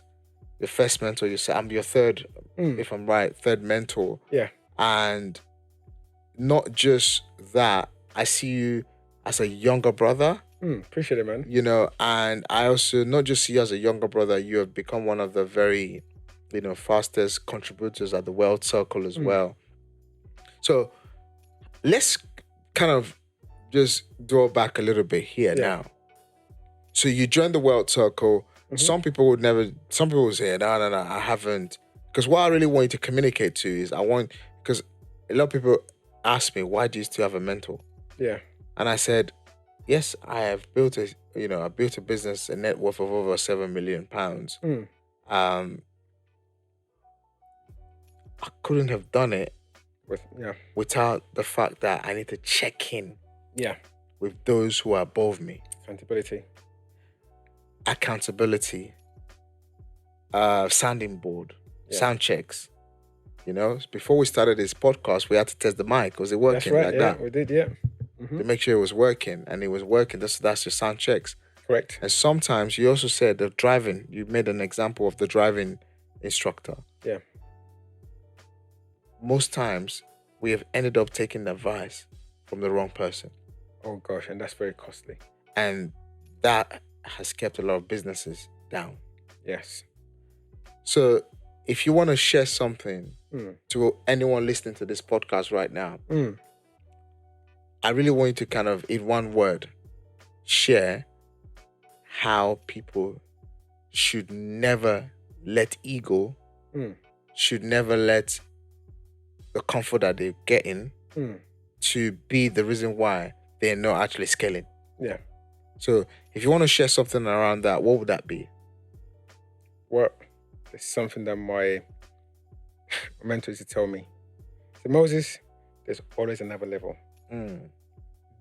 The first mentor, you say, I'm your third, if I'm right, third mentor. Yeah. And not just that, I see you as a younger brother. Appreciate it, man. You know, and I also not just see you as a younger brother, you have become one of the very, you know, fastest contributors at the World Circle as well. So let's kind of just draw back a little bit here now. So you joined the World Circle. Some people would say, no, I haven't. Because what I really want you to communicate to is because a lot of people ask me, why do you still have a mentor? Yeah. And I said, yes, I built a business, a net worth of over £7 million. Um, I couldn't have done it without the fact that I need to check in with those who are above me. Accountability, sounding board, sound checks. Before we started this podcast, we had to test the mic. Was it working? That's right. that? We did. Yeah. To make sure it was working, and it was working. That's your sound checks. Correct. And sometimes you also said the driving. You made an example of the driving instructor. Yeah. Most times we have ended up taking advice from the wrong person. Oh gosh, and that's very costly. And that has kept a lot of businesses down. Yes. So if you want to share something to anyone listening to this podcast right now, I really want you to kind of, in one word, share how people should never let ego, should never let the comfort that they're getting to be the reason why they're not actually scaling. Yeah. So if you want to share something around that, what would that be? Well, it's something that my mentor used to tell me. So Moses, there's always another level.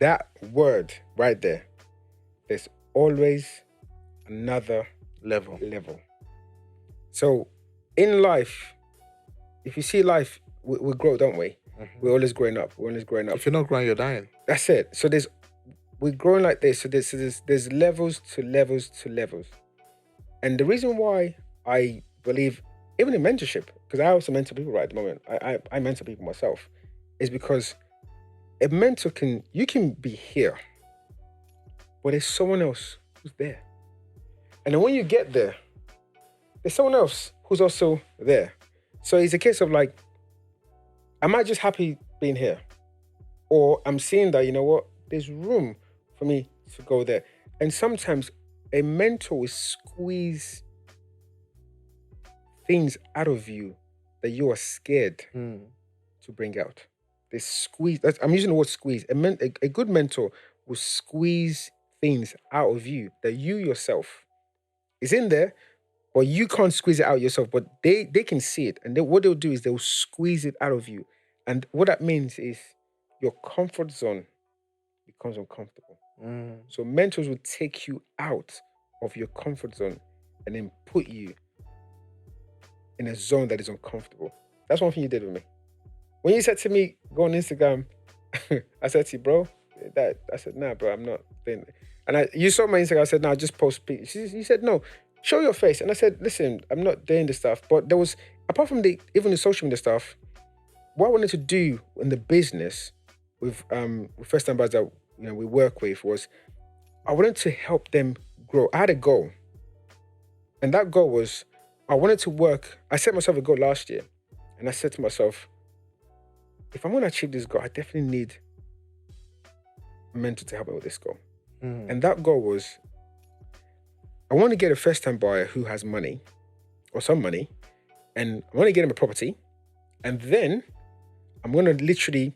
That word right there, there's always another level. So in life, if you see life, we grow, don't we? We're always growing up. If you're not growing, you're dying. That's it. So we're growing like this. So there's levels to levels to levels. And the reason why I believe, even in mentorship, because I also mentor people right at the moment, I mentor people myself, is because a mentor you can be here, but there's someone else who's there. And then when you get there, there's someone else who's also there. So it's a case of like, am I just happy being here? Or I'm seeing that, you know what, there's room for me to go there. And sometimes a mentor will squeeze things out of you that you are scared to bring out. They squeeze. I'm using the word squeeze. A good mentor will squeeze things out of you that you yourself is in there, but you can't squeeze it out yourself. But they can see it, and what they'll do is they'll squeeze it out of you. And what that means is your comfort zone becomes uncomfortable. So mentors will take you out of your comfort zone and then put you in a zone that is uncomfortable. That's one thing you did with me. When you said to me, go on Instagram, I said to you, bro, I said, nah, bro, I'm not doing it. And you saw my Instagram, I said, nah, just post pictures. You said, no, show your face. And I said, listen, I'm not doing this stuff. But there was, apart from even the social media stuff, what I wanted to do in the business with first time buyers that we work with was, I wanted to help them grow. I had a goal. And that goal was, I wanted to work. I set myself a goal last year. And I said to myself, if I'm going to achieve this goal, I definitely need a mentor to help me with this goal. And that goal was, I want to get a first-time buyer who has money, or some money, and I want to get him a property. And then I'm going to literally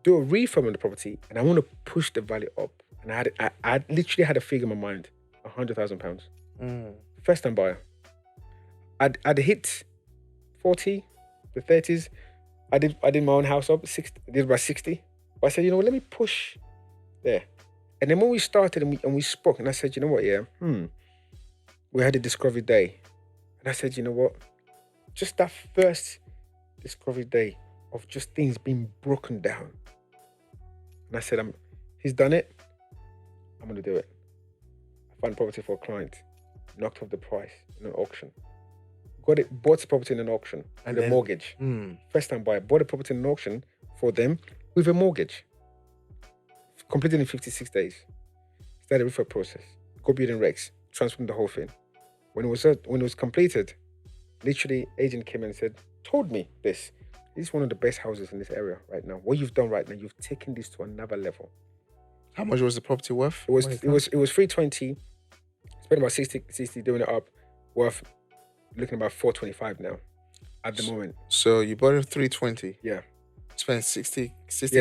do a refurb on the property, and I want to push the value up. And I literally had a figure in my mind, £100,000. First-time buyer. I'd hit 40, the 30s. I did my own house up, I did about 60. But I said, you know what, let me push there. And then when we started and we spoke, and I said, you know what, we had a discovery day. And I said, you know what, just that first discovery day of just things being broken down. And I said, he's done it, I'm going to do it. I found property for a client, knocked off the price in an auction. Bought the property in an auction and a mortgage. First time buyer, bought a property in an auction for them with a mortgage. Completed in 56 days. Started the refurb process. Go building regs, transformed the whole thing. When it was completed, literally agent came in and told me this. This is one of the best houses in this area right now. What you've done right now, you've taken this to another level. How much was the property worth? It was 320. Spent about 60 doing it up, worth looking about 425 now at the moment. So you bought it 320. Yeah. Spent 60 Yeah,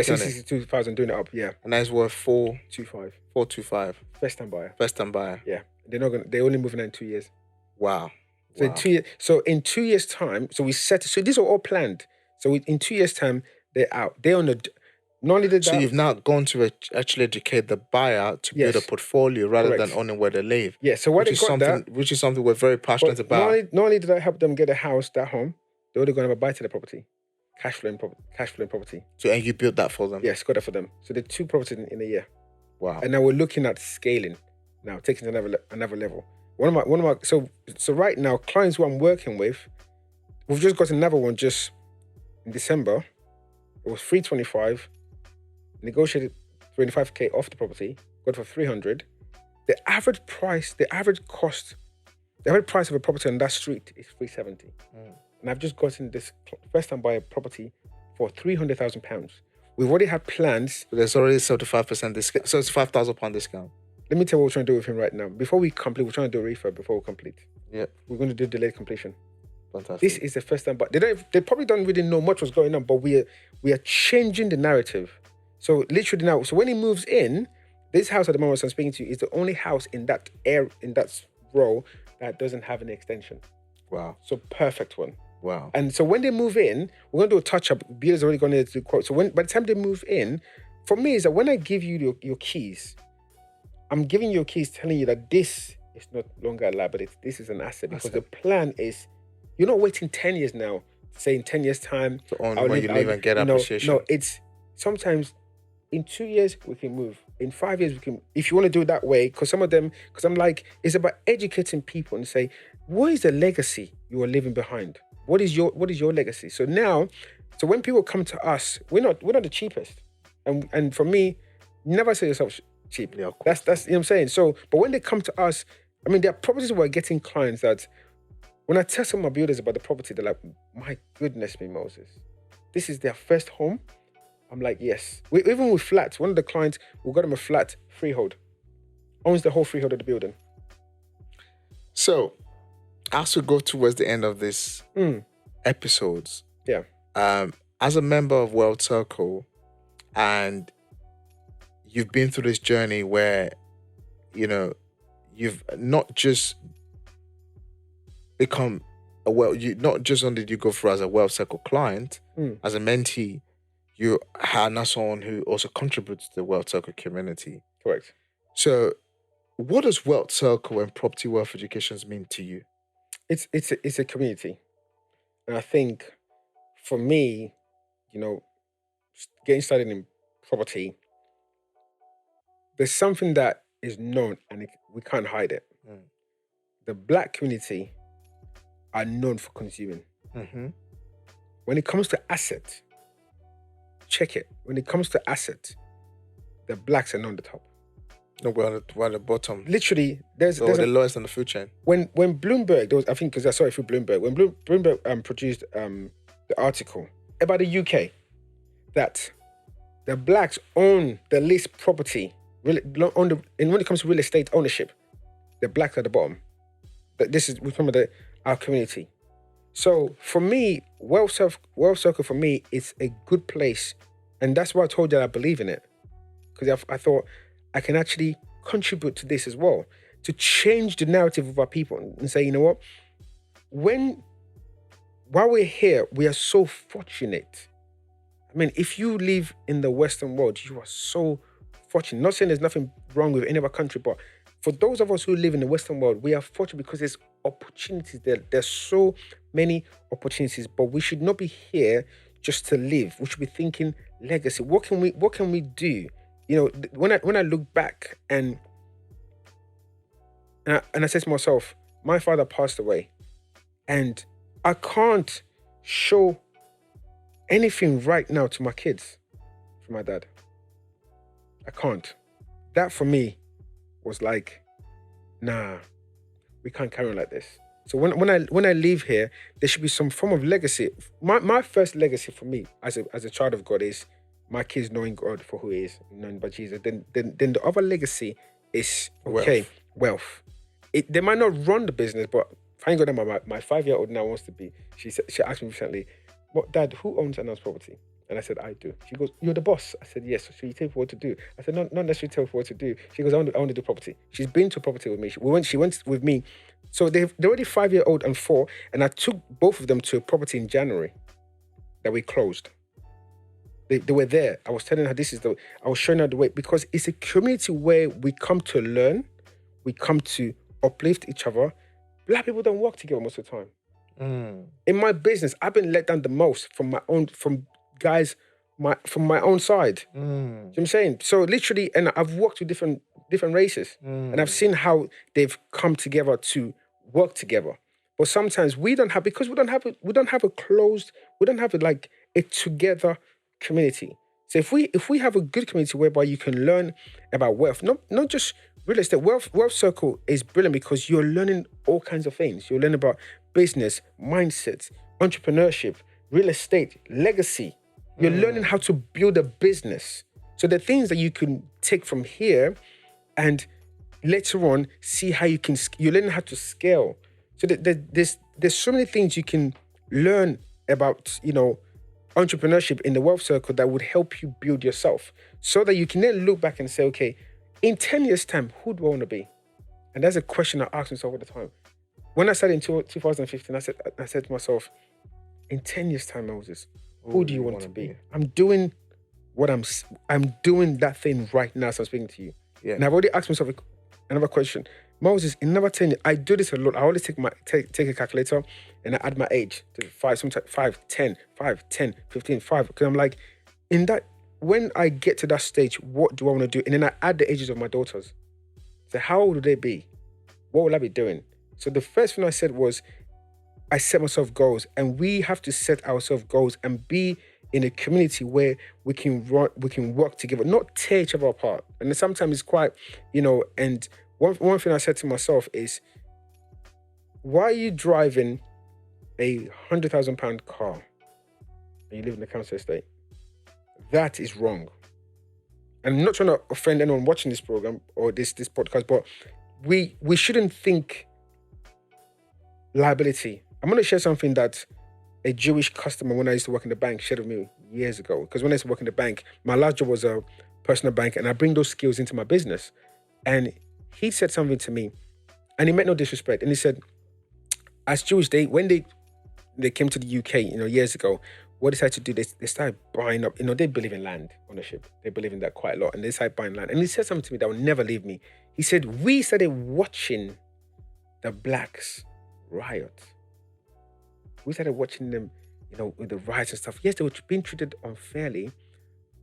on it. 62,000 doing it up. Yeah, And that's worth 25. 425. First time buyer. First time buyer. Yeah, they're not gonna. They're only moving in 2 years. Wow. So Wow. in 2 years' time, so we set. So these are all planned. So in 2 years' time, they're out. They're on the. Not only did So that. you've now gone to actually educate the buyer to build a Yes. portfolio rather Correct. than owning where they live. Yeah. So what Which they is got something that. which is something we're very passionate But about. not only did I help them get a house, that home, they're already going to buy to the property, cash flowing property. So and you built that for them. Yes, got that for them. So they're 2 properties in a year. Wow. And now we're looking at scaling now, taking to another level. One of my so right now, clients who I'm working with, we've just got another one just in December. It was 325, negotiated 25k off the property, got for 300. The average price of a property on that street is 370. And I've just gotten this first time buyer property for £300,000. We've already had plans. There's already 75% discount. So it's £5,000 discount. Let me tell you what we're trying to do with him right now. Before we complete, we're trying to do a refurb before we complete. Yeah. We're going to do delayed completion. Fantastic. This is the first time, but they probably don't really know much what's going on, but we are changing the narrative. So literally now, so when he moves in, this house at the moment I'm speaking to you is the only house in that row that doesn't have an extension. Wow. So perfect one. Wow. And so when they move in, we're going to do a touch-up. Builder's already going to do quote. So by the time they move in, for me, is that when I give you your keys, I'm giving you your keys telling you that this is not longer a liability. This is an asset. Because the plan is, you're not waiting 10 years now, say in 10 years' time. To own when you leave and get appreciation. No, it's sometimes in 2 years, we can move. In 5 years, we can, if you want to do it that way, because I'm like, it's about educating people and say, what is the legacy you are leaving behind? What is your legacy? So when people come to us, we're not the cheapest. And for me, never say yourself cheap. Yeah, of course. That's you know what I'm saying. So, but when they come to us, I mean, there are properties where we're getting clients that when I tell some of my builders about the property, they're like, my goodness me, Moses, this is their first home. I'm like, yes. Even with flats, one of the clients, we got them a flat freehold, owns the whole freehold of the building. So, as we go towards the end of this episodes, yeah, as a member of World Circle, and you've been through this journey where, you've not just become not just only did you go through as a World Circle client, as a mentee, you are now someone who also contributes to the World Circle community. Correct. So, what does Wealth Circle and Property Wealth Education mean to you? It's a community, and I think for me, getting started in property, there's something that is known and we can't hide it. The Black community are known for consuming. When it comes to asset, check it. When it comes to asset, the Blacks are not on the top. No, we're at the bottom. Literally, there's the lowest on the food chain. When Bloomberg, I think because I saw it through Bloomberg, when Bloomberg produced the article about the UK, that the Blacks own the least property, and when it comes to real estate ownership, the Blacks are at the bottom. But this is from our community. So for me, Wealth Circle for me is a good place, and that's why I told you that I believe in it, because I thought I can actually contribute to this as well, to change the narrative of our people and say, you know what, while we're here, we are so fortunate. I mean, if you live in the Western world, you are so fortunate. Not saying there's nothing wrong with any other country, but for those of us who live in the Western world, we are fortunate because there's opportunities there. There's so many opportunities, but we should not be here just to live. We should be thinking legacy. What can we do? When I look back and I said to myself, my father passed away, and I can't show anything right now to my kids from my dad. I can't. That for me was like, nah, we can't carry on like this. So when I leave here, there should be some form of legacy. My first legacy for me as a child of God is my kids knowing God for who He is, known by Jesus. Then the other legacy is wealth. They might not run the business, but thank God that my 5-year-old now wants to be. She asked me recently, "What, Dad? Who owns Anna's property?" And I said, I do. She goes, you're the boss. I said, yes. So you tell me what to do. I said, not necessarily tell me what to do. She goes, I want to do property. She's been to property with me. She went with me. So they're already 5-year-old and 4. And I took both of them to a property in January that we closed. They were there. I was telling her I was showing her the way, because it's a community where we come to learn, we come to uplift each other. Black people don't work together most of the time. In my business, I've been let down the most from guys from my own side. You know what I'm saying? So literally, and I've worked with different races, and I've seen how they've come together to work together. But sometimes we don't have like a together community. So if we have a good community whereby you can learn about wealth, not just real estate. Wealth Circle is brilliant because you're learning all kinds of things. You're learning about business, mindset, entrepreneurship, real estate, legacy. You're learning how to build a business. So the things that you can take from here and later on see how you're learning how to scale. So there's so many things you can learn about, entrepreneurship in the Wealth Circle that would help you build yourself, so that you can then look back and say, okay, in 10 years' time, who do I want to be? And that's a question I ask myself all the time. When I started in 2015, I said to myself, in 10 years' time, Moses, who do you want to be? I'm doing that thing right now as I'm speaking to you. Yeah. And I've already asked myself another question. Moses, in another 10 years, I do this a lot. I always take a calculator and I add my age to 5, sometimes 5, 10, 15, 5. Because I'm like, when I get to that stage, what do I want to do? And then I add the ages of my daughters. So how old would they be? What will I be doing? So the first thing I said was, I set myself goals, and we have to set ourselves goals and be in a community where we can work together, not tear each other apart. And sometimes it's quite, and one thing I said to myself is, why are you driving a £100,000 car and you live in the council estate? That is wrong. And I'm not trying to offend anyone watching this program or this podcast, but we shouldn't think liability. I'm going to share something that a Jewish customer, when I used to work in the bank, shared with me years ago. Because when I used to work in the bank, my last job was a personal bank, and I bring those skills into my business. And he said something to me, and he meant no disrespect. And he said, as Jewish, when they came to the UK, years ago, what they decided to do, they started buying up. They believe in land ownership. They believe in that quite a lot, and they started buying land. And he said something to me that will never leave me. He said, we started watching the blacks riot. We started watching them, with the riots and stuff. Yes, they were being treated unfairly,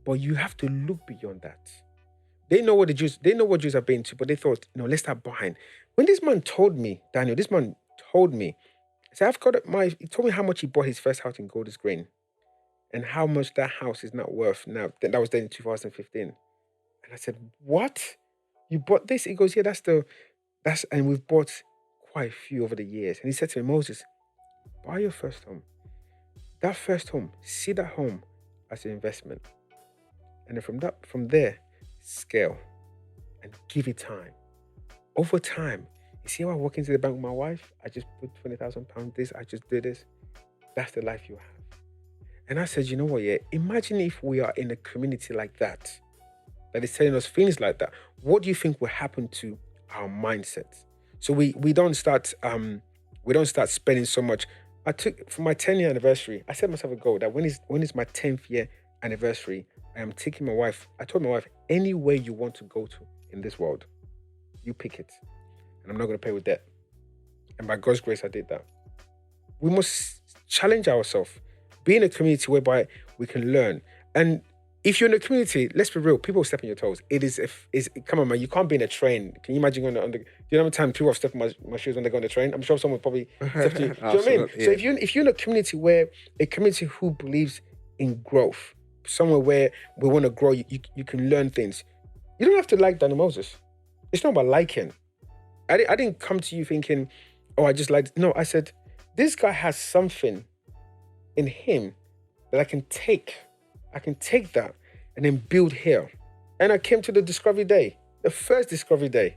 but you have to look beyond that. They know what Jews have been to, but they thought, let's start buying. When this man told me, Daniel, he told me how much he bought his first house in Golders Green and how much that house is not worth now. That was then in 2015. And I said, what? You bought this? He goes, yeah, and we've bought quite a few over the years. And he said to me, Moses, buy your first home. That first home, see that home as an investment. And then from there, scale and give it time. Over time, you see how I walk into the bank with my wife? I just put £20,000 this, I just did this. That's the life you have. And I said, you know what, yeah, imagine if we are in a community like that is telling us things like that. What do you think will happen to our mindset? So we don't start spending so much. For my 10-year anniversary, I set myself a goal that when is my 10th year anniversary, I am taking my wife. I told my wife, anywhere you want to go to in this world, you pick it. And I'm not going to pay with debt. And by God's grace, I did that. We must challenge ourselves. Be in a community whereby we can learn. And if you're in a community, let's be real, people step on your toes. Come on, man, you can't be in a train. Can you imagine going on do you know how many times people have stepped on my shoes when they go on the train? I'm sure someone probably stepped to you. Do you know what I mean? Yeah. So if you're in a community who believes in growth, somewhere where we want to grow, you can learn things. You don't have to like Daniel Moses. It's not about liking. I didn't come to you thinking, I just liked. No, I said, this guy has something in him that I can take that and then build here. And I came to the discovery day, the first discovery day.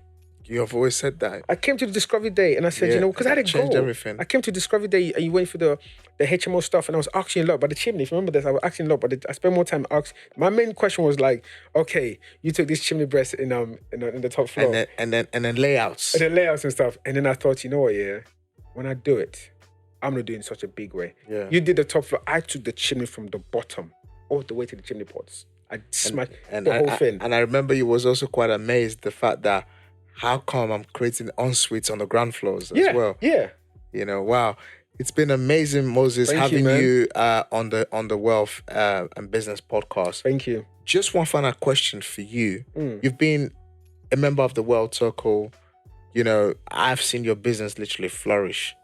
You have always said that. I came to the Discovery Day and I said, Yeah, because I had a changed goal. everything. I came to Discovery Day and you went through the HMO stuff and I was asking a lot about the chimney. If you remember this, I was asking a lot, but I spent more time asking. My main question was like, okay, you took this chimney breast in the top floor. And then layouts. And then layouts and stuff. And then I thought, you know what, yeah, when I do it, I'm gonna do it in such a big way. Yeah. You did the top floor. I took the chimney from the bottom all the way to the chimney pots. I smashed the whole thing. And I remember you was also quite amazed the fact that how come I'm creating en-suites on the ground floors as well. Yeah. You know, wow. It's been amazing, Moses, having you on the Wealth and Business podcast. Thank you. Just one final question for you. You've been a member of the World Circle. You know, I've seen your business literally flourish.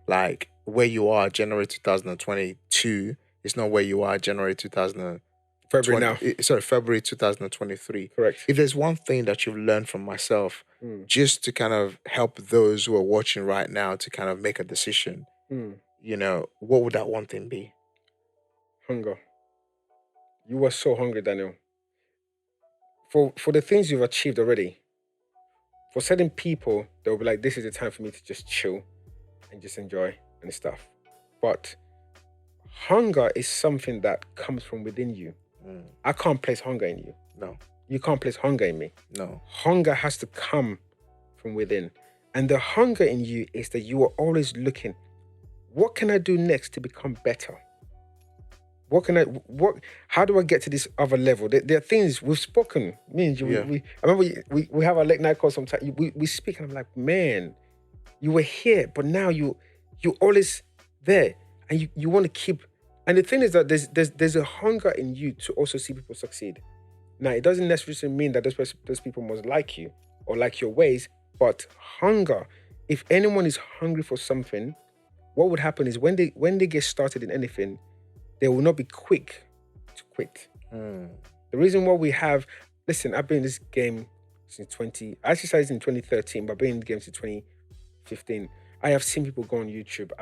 Like where you are January 2022 is not where you are January 2000. February 2023. Correct. If there's one thing that you've learned from myself, just to kind of help those who are watching right now to kind of make a decision, you know, what would that one thing be? Hunger. You were so hungry, Daniel. For the things you've achieved already, for certain people, they'll be like, this is the time for me to just chill and just enjoy and stuff. But hunger is something that comes from within you. I can't place hunger in you. No. You can't place hunger in me. No. Hunger has to come from within. And the hunger in you is that you are always looking, what can I do next to become better? How do I get to this other level? There are things we've spoken. Me and you, I remember we have our late night call sometimes. We speak and I'm like, man, you were here, but now you're always there. And you want to keep. And the thing is that there's a hunger in you to also see people succeed. Now, it doesn't necessarily mean that those people must like you or like your ways, but hunger, if anyone is hungry for something, what would happen is when they get started in anything, they will not be quick to quit. The reason why we have, listen, I've been in this game since I actually started in 2013, but I've been in the game since 2015. I have seen people go on YouTube.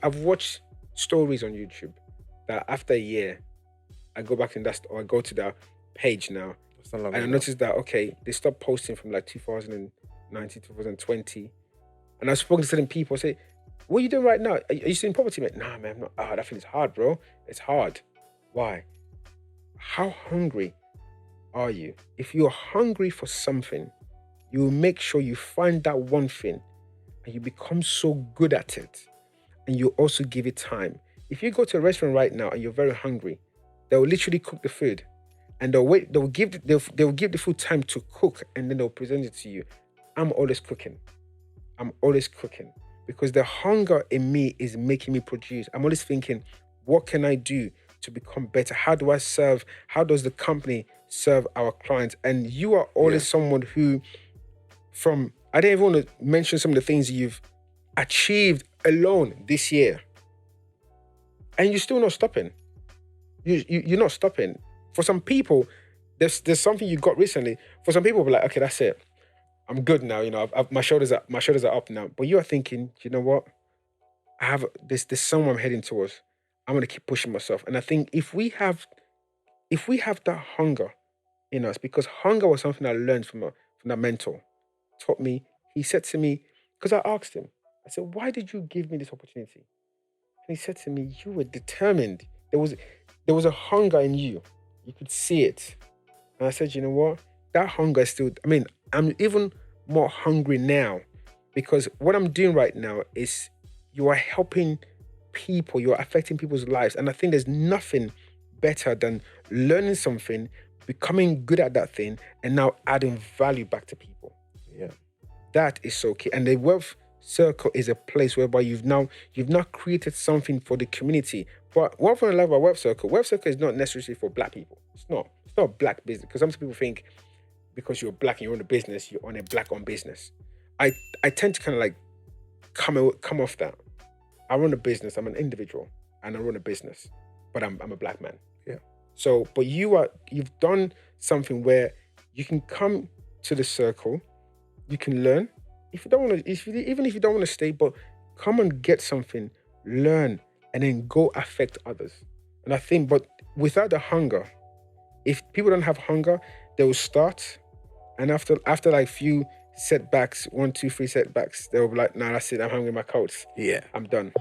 I've watched stories on YouTube that after a year, I go back and I go to the page now, and I noticed that they stopped posting from like 2019, 2020, and I've spoken to certain people. Say, what are you doing right now? Are you still in property, mate? Nah, man, I'm not. That thing is hard, bro. It's hard. Why? How hungry are you? If you're hungry for something, you will make sure you find that one thing, and you become so good at it. And you also give it time. If you go to a restaurant right now and you're very hungry, they will literally cook the food, and they'll give the food time to cook, and then they'll present it to you. I'm always cooking because the hunger in me is making me produce. I'm always thinking, what can I do to become better? How do I serve? How does the company serve our clients? And you are always someone who, I don't even want to mention some of the things you've achieved alone this year, and you're still not stopping. You're not stopping. For some people, there's something you got recently. For some people, be like, okay, that's it. I'm good now. You know, my shoulders are up now. But you are thinking, you know what? There's somewhere I'm heading towards. I'm gonna keep pushing myself. And I think if we have that hunger in us, because hunger was something I learned from that mentor, taught me. He said to me, because I asked him, I said, why did you give me this opportunity? And he said to me, you were determined. There was a hunger in you. You could see it. And I said, you know what? That hunger is still, I'm even more hungry now, because what I'm doing right now is you are helping people, you are affecting people's lives. And I think there's nothing better than learning something, becoming good at that thing, and now adding value back to people. Yeah. That is so key. And the Wealth Circle is a place whereby you've now created something for the community. But one thing I love about Wealth Circle is not necessarily for black people. It's not a black business, because some people think because you're black and you own a business, you're on a black-owned business. I tend to kind of like come off that. I run a business. I'm an individual and I run a business, but I'm a black man. Yeah. So, but you've done something where you can come to the circle, you can learn. If you don't want to, even if you don't want to stay, but come and get something, learn, and then go affect others. And I think, but without the hunger, if people don't have hunger, they will start And after like few setbacks, 1, 2, 3 setbacks, they'll be like, "No, that's it. I'm hanging my coats. Yeah. I'm done."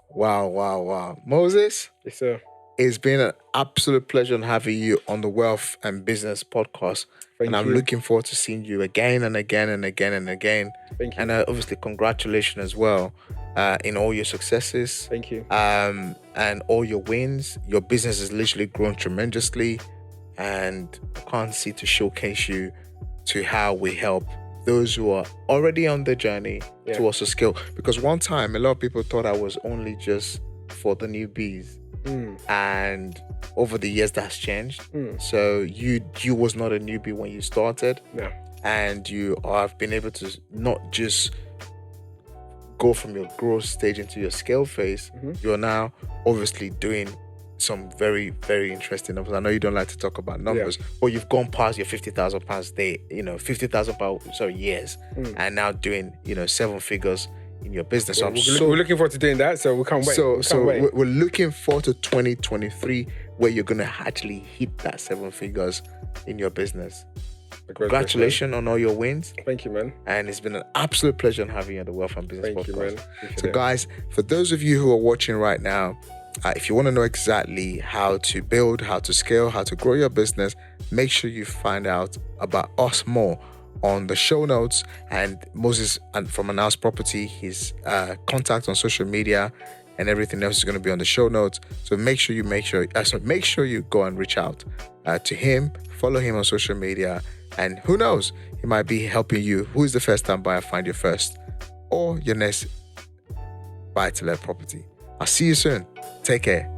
Wow. Moses, Yes, sir. it's been an absolute pleasure having you on the Wealth and Business podcast. Thank and I'm you. looking forward to seeing you again and again and again and again. Thank you. And obviously, congratulations as well in all your successes. Thank you. And all your wins. Your business has literally grown tremendously. And I can't see to showcase you to how we help those who are already on the journey to also scale. Because one time, a lot of people thought I was only just for the newbies. And over the years, that's changed. So you was not a newbie when you started. No. And you have been able to not just go from your growth stage into your scale phase. You're now obviously doing some very, very interesting numbers. I know you don't like to talk about numbers, but you've gone past your £50,000 day, £50,000 years, and now doing 7 figures in your business. Well, we're looking forward to doing that, so we can't wait. We're looking forward to 2023, where you're going to actually hit that 7 figures in your business. Congratulations on all your wins. Thank you, man. And it's been an absolute pleasure having you on the Wealth and Business podcast. Thank you, man. So guys, for those of you who are watching right now, if you want to know exactly how to build, how to scale, how to grow your business, make sure you find out about us more on the show notes. And Moses from Announce Property, his contact on social media and everything else is going to be on the show notes. So make sure you go and reach out to him, follow him on social media, and who knows, he might be helping you. Who is the first time buyer? Find your first or your next buy-to-let property. I'll see you soon. Take care.